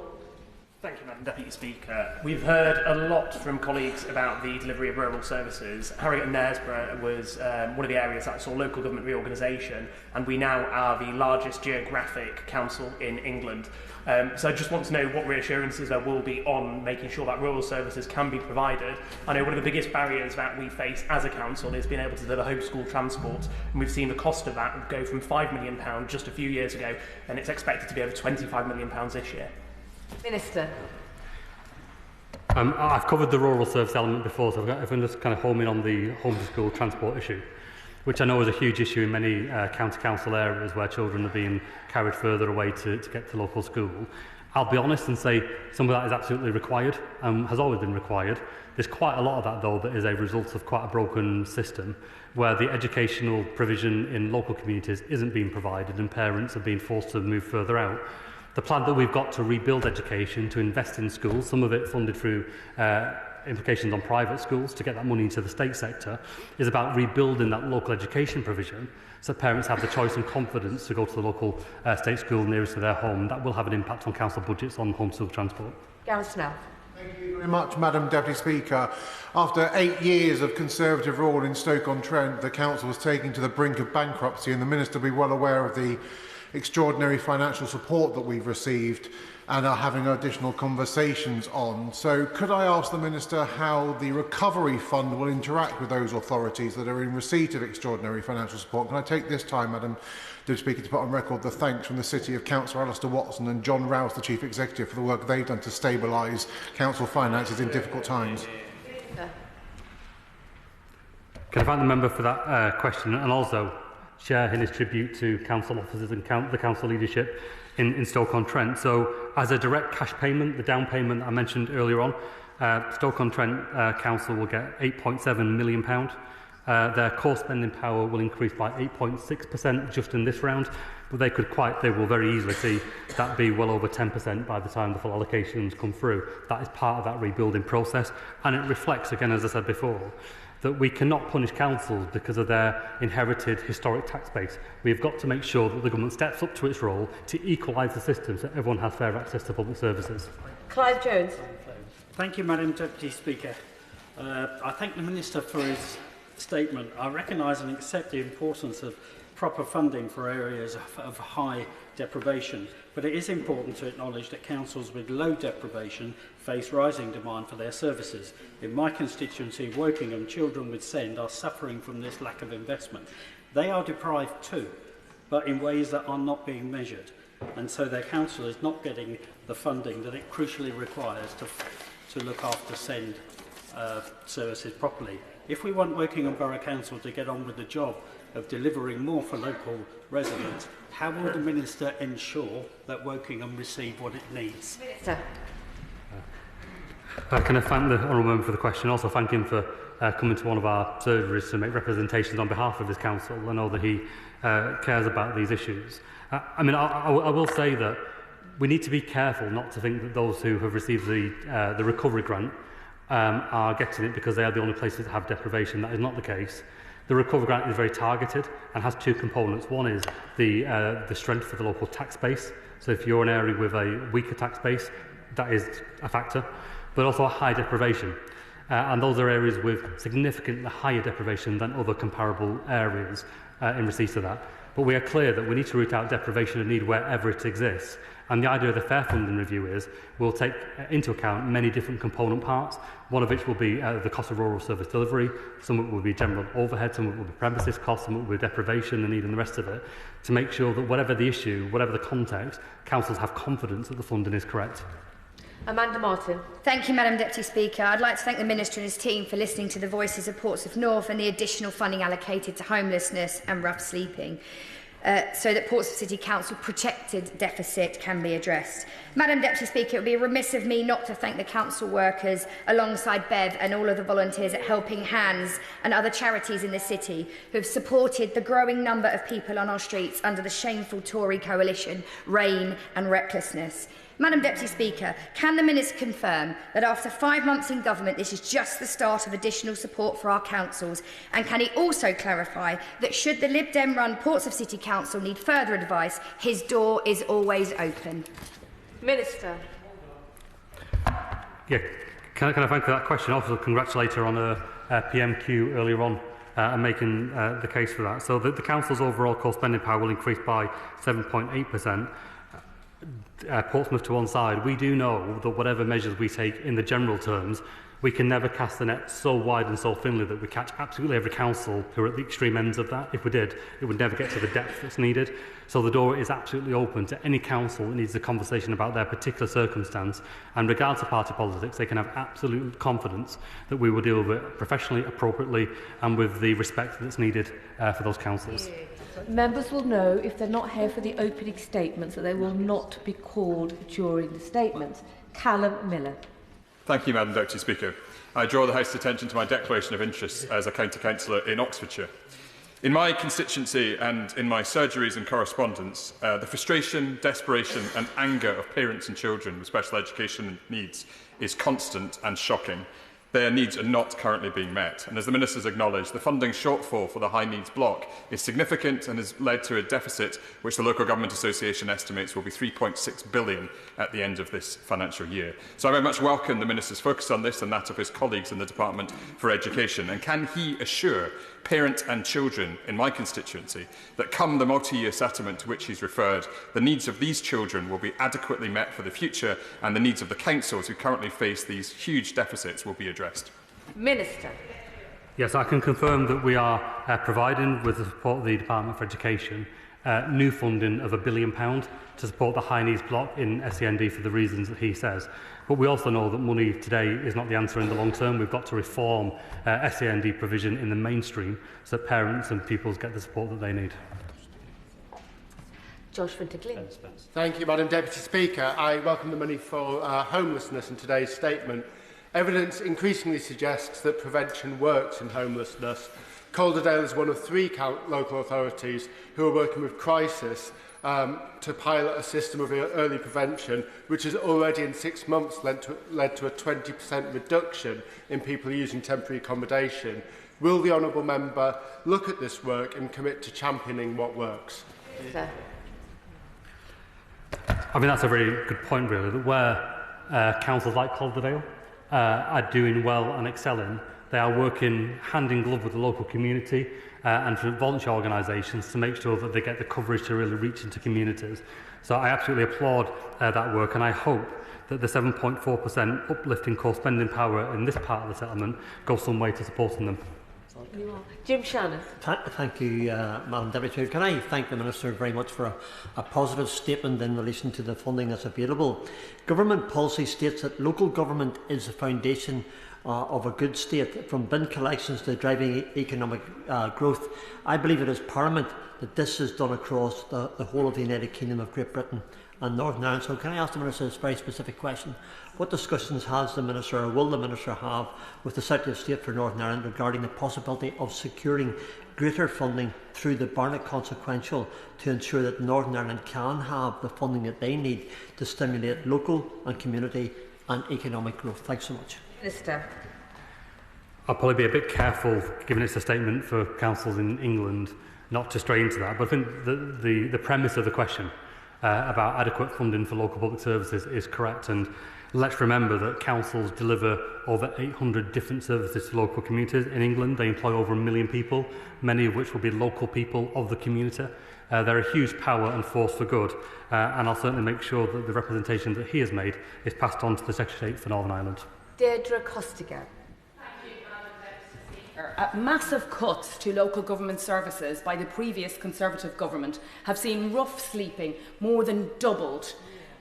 Thank you, Madam Deputy Speaker. We've heard a lot from colleagues about the delivery of rural services. Harrogate and Knaresborough was one of the areas that saw local government reorganisation, and we now are the largest geographic council in England. So I just want to know what reassurances there will be on making sure that rural services can be provided. I know one of the biggest barriers that we face as a council is being able to deliver home school transport, and we've seen the cost of that go from £5 million just a few years ago, and it's expected to be over £25 million this year. Minister. I've covered the rural service element before, so if I'm just kind of homing on the home to school transport issue, which I know is a huge issue in many county council areas where children are being carried further away to get to local school. I'll be honest and say some of that is absolutely required, has always been required. There's quite a lot of that, though, that is a result of quite a broken system, where the educational provision in local communities isn't being provided and parents are being forced to move further out. The plan that we've got to rebuild education, to invest in schools, some of it funded through implications on private schools to get that money into the state sector, is about rebuilding that local education provision so parents have the choice and confidence to go to the local state school nearest to their home. That will have an impact on council budgets on home school transport. Gareth Snell. Thank you very much, Madam Deputy Speaker. After 8 years of Conservative rule in Stoke-on-Trent, the council was taken to the brink of bankruptcy, and the Minister will be well aware of the extraordinary financial support that we've received and are having additional conversations on. So could I ask the Minister how the Recovery Fund will interact with those authorities that are in receipt of extraordinary financial support? Can I take this time, Madam Deputy Speaker, to put on record the thanks from the City of Councillor Alistair Watson and John Rouse, the Chief Executive, for the work they've done to stabilise council finances in difficult times. Can I thank the member for that question, and also share in his tribute to council officers and the council leadership in Stoke-on-Trent. So, as a direct cash payment, the down payment I mentioned earlier on, Stoke-on-Trent Council will get £8.7 million. Their core spending power will increase by 8.6% just in this round, but they will very easily see that be well over 10% by the time the full allocations come through. That is part of that rebuilding process, and it reflects, again, as I said before, that we cannot punish councils because of their inherited historic tax base. We've got to make sure that the government steps up to its role to equalise the system so everyone has fair access to public services. Clive Jones. Thank you, Madam Deputy Speaker. I thank the Minister for his statement. I recognise and accept the importance of proper funding for areas of high deprivation, but it is important to acknowledge that councils with low deprivation face rising demand for their services. In my constituency, Wokingham, children with SEND are suffering from this lack of investment. They are deprived too, but in ways that are not being measured, and so their council is not getting the funding that it crucially requires to look after SEND services properly. If we want Wokingham Borough Council to get on with the job of delivering more for local residents, how will the Minister ensure that Wokingham receive what it needs? Minister. Can I thank the honourable member for the question? Also thank him for coming to one of our surgeries to make representations on behalf of this council. I know that he cares about these issues. I will say that we need to be careful not to think that those who have received the recovery grant are getting it because they are the only places that have deprivation. That is not the case. The recovery grant is very targeted and has two components. One is the strength of the local tax base. So if you're an area with a weaker tax base, that is a factor, but also a high deprivation. And those are areas with significantly higher deprivation than other comparable areas in receipt of that. But we are clear that we need to root out deprivation and need wherever it exists. And the idea of the fair funding review is we'll take into account many different component parts, one of which will be the cost of rural service delivery, some of it will be general overhead, some of it will be premises costs, some of it will be deprivation and need and the rest of it, to make sure that whatever the issue, whatever the context, councils have confidence that the funding is correct. Amanda Martin. Thank you, Madam Deputy Speaker. I'd like to thank the Minister and his team for listening to the voices of Portsmouth North and the additional funding allocated to homelessness and rough sleeping. so that Portsmouth City Council projected deficit can be addressed. Madam Deputy Speaker, it would be remiss of me not to thank the council workers alongside Bev and all of the volunteers at Helping Hands and other charities in the city who have supported the growing number of people on our streets under the shameful Tory coalition, reign and recklessness. Madam Deputy Speaker, can the Minister confirm that after 5 months in government this is just the start of additional support for our councils? And can he also clarify that should the Lib Dem run Portsmouth City Council need further advice, his door is always open? Minister. Yeah, can I thank for that question? Also congratulate her on her PMQ earlier on and making the case for that. So the Council's overall core spending power will increase by 7.8%. Portsmouth to one side, we do know that whatever measures we take in the general terms, we can never cast the net so wide and so thinly that we catch absolutely every council who are at the extreme ends of that. If we did, it would never get to the depth that's needed. So the door is absolutely open to any council that needs a conversation about their particular circumstance, and regardless of party politics, they can have absolute confidence that we will deal with it professionally, appropriately, and with the respect that's needed for those councils. Members will know, if they're not here for the opening statements, that they will not be called during the statements. Callum Miller. Thank you, Madam Deputy Speaker. I draw the House's attention to my declaration of interest as a county councillor in Oxfordshire. In my constituency and in my surgeries and correspondence, the frustration, desperation and anger of parents and children with special education needs is constant and shocking. Their needs are not currently being met. And as the Minister has acknowledged, the funding shortfall for the high needs block is significant and has led to a deficit which the Local Government Association estimates will be £3.6 billion at the end of this financial year. So I very much welcome the Minister's focus on this and that of his colleagues in the Department for Education. And can he assure parents and children in my constituency that come the multi-year settlement to which he's referred, the needs of these children will be adequately met for the future and the needs of the councils who currently face these huge deficits will be addressed? Minister. Yes, I can confirm that we are providing, with the support of the Department for Education, new funding of £1 billion to support the high needs block in SEND for the reasons that he says. But we also know that money today is not the answer in the long term. We've got to reform SEND provision in the mainstream so that parents and pupils get the support that they need. Josh Winter-Glynn. Thank you, Madam Deputy Speaker. I welcome the money for homelessness in today's statement. Evidence increasingly suggests that prevention works in homelessness. Calderdale is one of 3 local authorities who are working with Crisis to pilot a system of early prevention, which has already in 6 months led to a 20% reduction in people using temporary accommodation. Will the Honourable Member look at this work and commit to championing what works? I mean, that's a very good point, really, that where councils like Calderdale are doing well and excelling, they are working hand in glove with the local community and voluntary organisations to make sure that they get the coverage to really reach into communities. So I absolutely applaud that work, and I hope that the 7.4% uplift in core spending power in this part of the settlement goes some way to supporting them. Jim Shannon. Thank you, Madam Deputy. Can I thank the Minister very much for a positive statement in relation to the funding that's available. Government policy states that local government is the foundation of a good state, from bin collections to driving economic growth. I believe it is paramount that this is done across the whole of the United Kingdom of Great Britain and Northern Ireland. So can I ask the Minister this very specific question? What discussions has the Minister, or will the Minister have, with the Secretary of State for Northern Ireland regarding the possibility of securing greater funding through the Barnett Consequential to ensure that Northern Ireland can have the funding that they need to stimulate local and community and economic growth? Thanks so much. Minister. I'll probably be a bit careful, given it's a statement for councils in England, not to stray into that. But I think the premise of the question about adequate funding for local public services is correct. And let's remember that councils deliver over 800 different services to local communities in England. They employ over 1 million people, many of which will be local people of the community. They're a huge power and force for good. And I'll certainly make sure that the representation that he has made is passed on to the Secretary of State for Northern Ireland. Deirdre Costigan. Massive cuts to local government services by the previous Conservative government have seen rough sleeping more than doubled,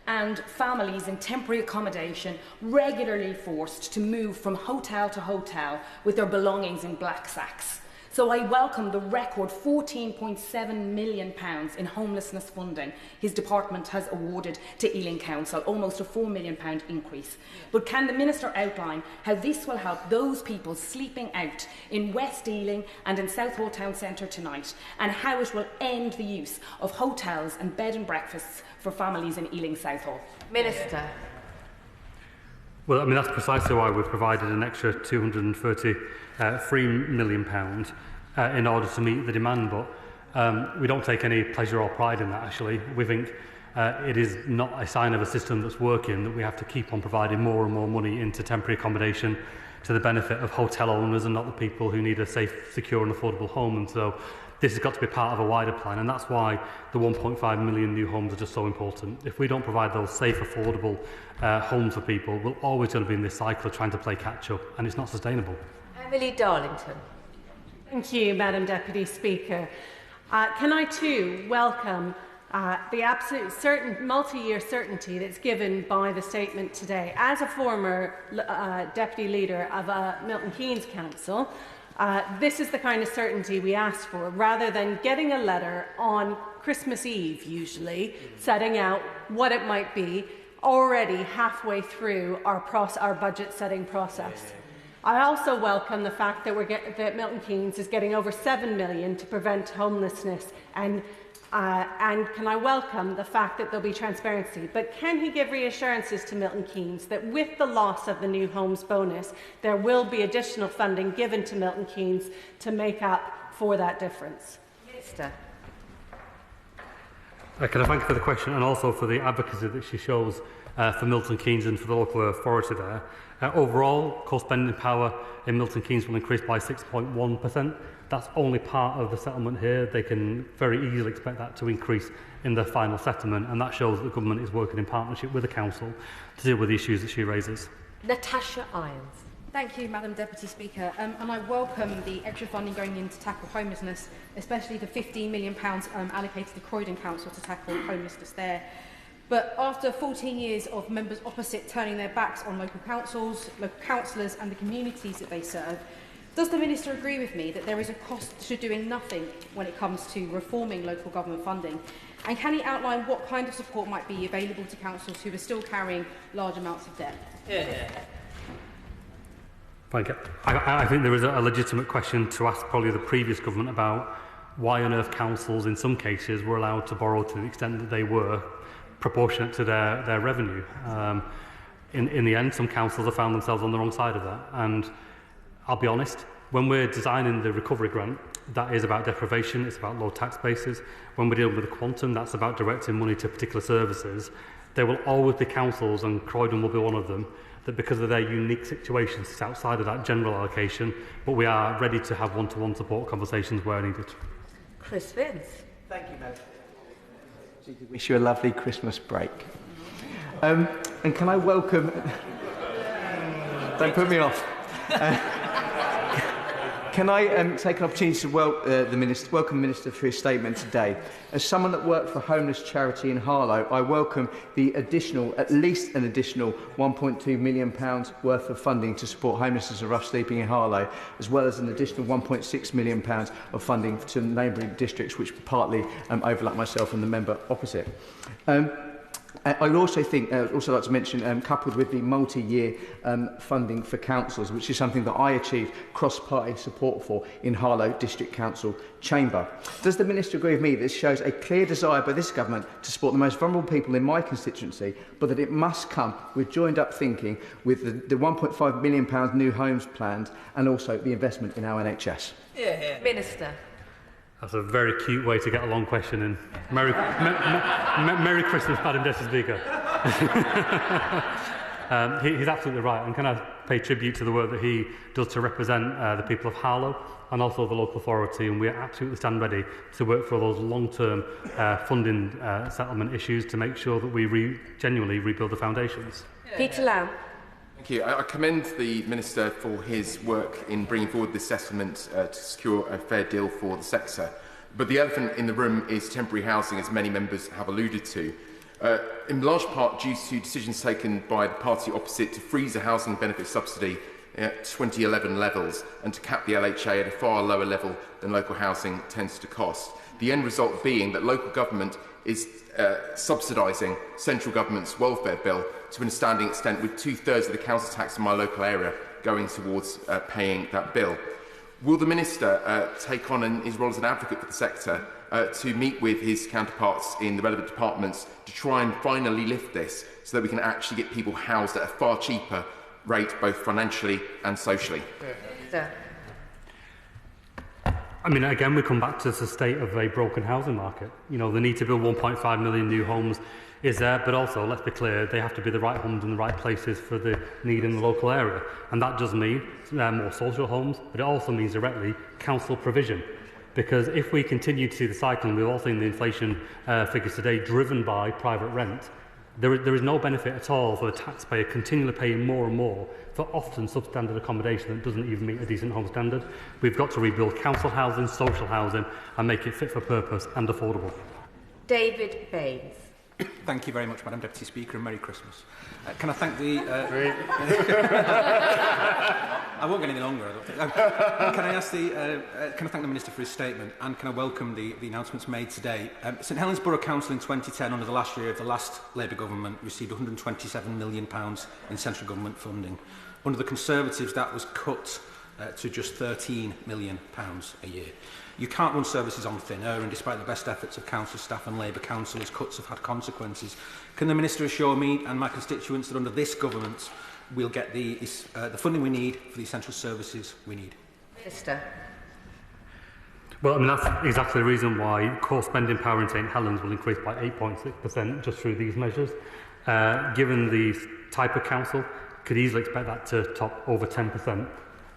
and families in temporary accommodation regularly forced to move from hotel to hotel with their belongings in black sacks. So I welcome the record £14.7 million in homelessness funding his department has awarded to Ealing Council, almost a £4 million increase. But can the Minister outline how this will help those people sleeping out in West Ealing and in Southall Town Centre tonight, and how it will end the use of hotels and bed and breakfasts for families in Ealing Southall? Minister. Well, I mean, that's precisely why we've provided an extra £233 million in order to meet the demand. But we don't take any pleasure or pride in that, actually. We think it is not a sign of a system that's working that we have to keep on providing more and more money into temporary accommodation to the benefit of hotel owners and not the people who need a safe, secure and affordable home. And so this has got to be part of a wider plan, and that's why the 1.5 million new homes are just so important. If we don't provide those safe, affordable homes for people, we're always going to be in this cycle of trying to play catch-up, and it's not sustainable. Emily Darlington. Thank you, Madam Deputy Speaker. Can I too welcome the absolute multi-year certainty that's given by the statement today. As a former Deputy Leader of Milton Keynes Council, this is the kind of certainty we asked for, rather than getting a letter on Christmas Eve, usually, setting out what it might be, already halfway through our budget-setting process. I also welcome the fact that Milton Keynes is getting over £7 million to prevent homelessness, and can I welcome the fact that there'll be transparency. But can he give reassurances to Milton Keynes that with the loss of the new homes bonus, there will be additional funding given to Milton Keynes to make up for that difference? Minister. Can I thank her for the question and also for the advocacy that she shows for Milton Keynes and for the local authority there. Overall, co-spending power in Milton Keynes will increase by 6.1%. That's only part of the settlement here. They can very easily expect that to increase in the final settlement, and that shows that the government is working in partnership with the council to deal with the issues that she raises. Natasha Irons. Thank you, Madam Deputy Speaker. And I welcome the extra funding going in to tackle homelessness, especially the £15 million allocated to Croydon Council to tackle homelessness there. But after 14 years of members opposite turning their backs on local councils, local councillors and the communities that they serve, does the Minister agree with me that there is a cost to doing nothing when it comes to reforming local government funding? And can he outline what kind of support might be available to councils who are still carrying large amounts of debt? Thank you. I think there is a legitimate question to ask probably the previous government about why on earth councils in some cases were allowed to borrow to the extent that they were, proportionate to their revenue. In the end, some councils have found themselves on the wrong side of that. And I'll be honest, when we're designing the recovery grant, that is about deprivation, it's about low tax bases. When we're dealing with the quantum, that's about directing money to particular services. There will always be councils, and Croydon will be one of them, that because of their unique situations, it's outside of that general allocation, but we are ready to have one-to-one support conversations where needed. Chris Vince. Thank you, Madam. Wish you a lovely Christmas break. And can I welcome... Don't put me off. Can I take an opportunity to welcome the Minister for his statement today? As someone that worked for a homeless charity in Harlow, I welcome the at least an additional £1.2 million worth of funding to support homelessness and rough sleeping in Harlow, as well as an additional £1.6 million of funding to neighbouring districts, which partly overlap myself and the member opposite. I would also like to mention, coupled with the multi-year funding for councils, which is something that I achieved cross-party support for in Harlow District Council Chamber. Does the Minister agree with me that this shows a clear desire by this government to support the most vulnerable people in my constituency, but that it must come with joined-up thinking with the £1.5 million new homes planned and also the investment in our NHS? Minister. That's a very cute way to get a long question in. Merry Christmas, Madam Deputy Speaker. He's absolutely right, and can I pay tribute to the work that he does to represent the people of Harlow and also the local authority, and we absolutely stand ready to work for those long-term funding settlement issues to make sure that we genuinely rebuild the foundations. Peter Lamb. Thank you. I commend the Minister for his work in bringing forward this settlement to secure a fair deal for the sector. But the elephant in the room is temporary housing, as many members have alluded to, in large part due to decisions taken by the party opposite to freeze a housing benefit subsidy 2011 levels and to cap the LHA at a far lower level than local housing tends to cost. The end result being that local government is subsidising central government's welfare bill to an astounding extent, with 2/3 of the council tax in my local area going towards paying that bill. Will the Minister take on his role as an advocate for the sector to meet with his counterparts in the relevant departments to try and finally lift this so that we can actually get people housed at a far cheaper rate, both financially and socially? I mean, again, we come back to the state of a broken housing market. You know, the need to build 1.5 million new homes is there, but also, let's be clear, they have to be the right homes in the right places for the need in the local area. And that does mean more social homes, but it also means directly council provision. Because if we continue to see the cycle, and we've all seen the inflation figures today driven by private rent, there is no benefit at all for the taxpayer continually paying more and more for often substandard accommodation that doesn't even meet a decent home standard. We've got to rebuild council housing, social housing, and make it fit for purpose and affordable. David Baines. Thank you very much, Madam Deputy Speaker, and Merry Christmas. Can I thank the... I won't get any longer, I don't think. Can I thank the Minister for his statement, and can I welcome the announcements made today? St Helens Borough Council in 2010, under the last year of the last Labour government, received £127 million in central government funding. Under the Conservatives, that was cut to just £13 million a year. You can't run services on thin air, and despite the best efforts of council staff and Labour councillors, cuts have had consequences. Can the Minister assure me and my constituents that under this government we'll get the funding we need for the essential services we need? Minister. Well, I mean, that's exactly the reason why core spending power in St Helens will increase by 8.6% just through these measures. Given the type of council, could easily expect that to top over 10%.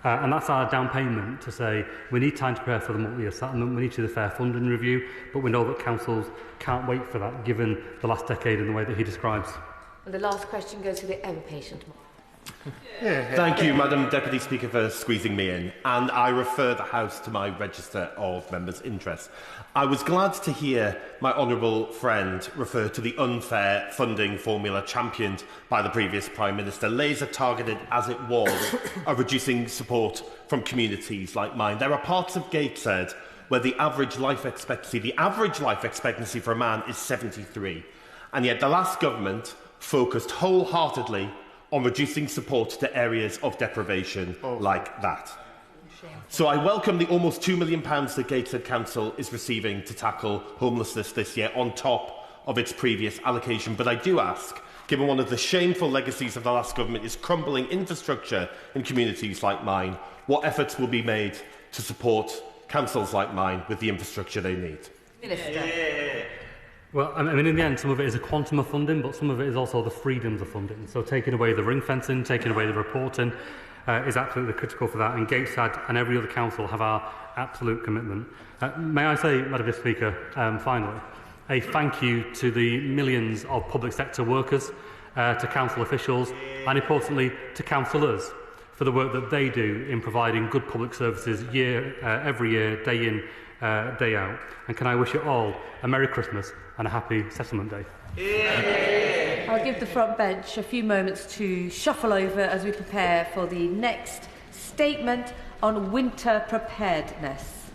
And that's our down payment to say we need time to prepare for the multi-year settlement, we need to do the fair funding review, but we know that councils can't wait for that given the last decade in the way that he describes. And the last question goes to the ever-patient. Thank you, Madam Deputy Speaker, for squeezing me in, and I refer the House to my register of members' interests. I was glad to hear my honourable friend refer to the unfair funding formula championed by the previous Prime Minister, laser-targeted as it was of reducing support from communities like mine. There are parts of Gateshead where the average life expectancy for a man is 73, and yet the last government focused wholeheartedly on reducing support to areas of deprivation like that. So I welcome the almost £2 million that Gateshead Council is receiving to tackle homelessness this year on top of its previous allocation. But I do ask, given one of the shameful legacies of the last government is crumbling infrastructure in communities like mine, what efforts will be made to support councils like mine with the infrastructure they need? Minister. Well, I mean, in the end, some of it is a quantum of funding, but some of it is also the freedoms of funding. So taking away the ring fencing, taking away the reporting is absolutely critical for that. And Gateshead and every other council have our absolute commitment. May I say, Madam Speaker, finally, a thank you to the millions of public sector workers, to council officials, and importantly, to councillors for the work that they do in providing good public services every year, day in, day out. And can I wish you all a Merry Christmas and a happy Settlement Day. I'll give the front bench a few moments to shuffle over as we prepare for the next statement on winter preparedness.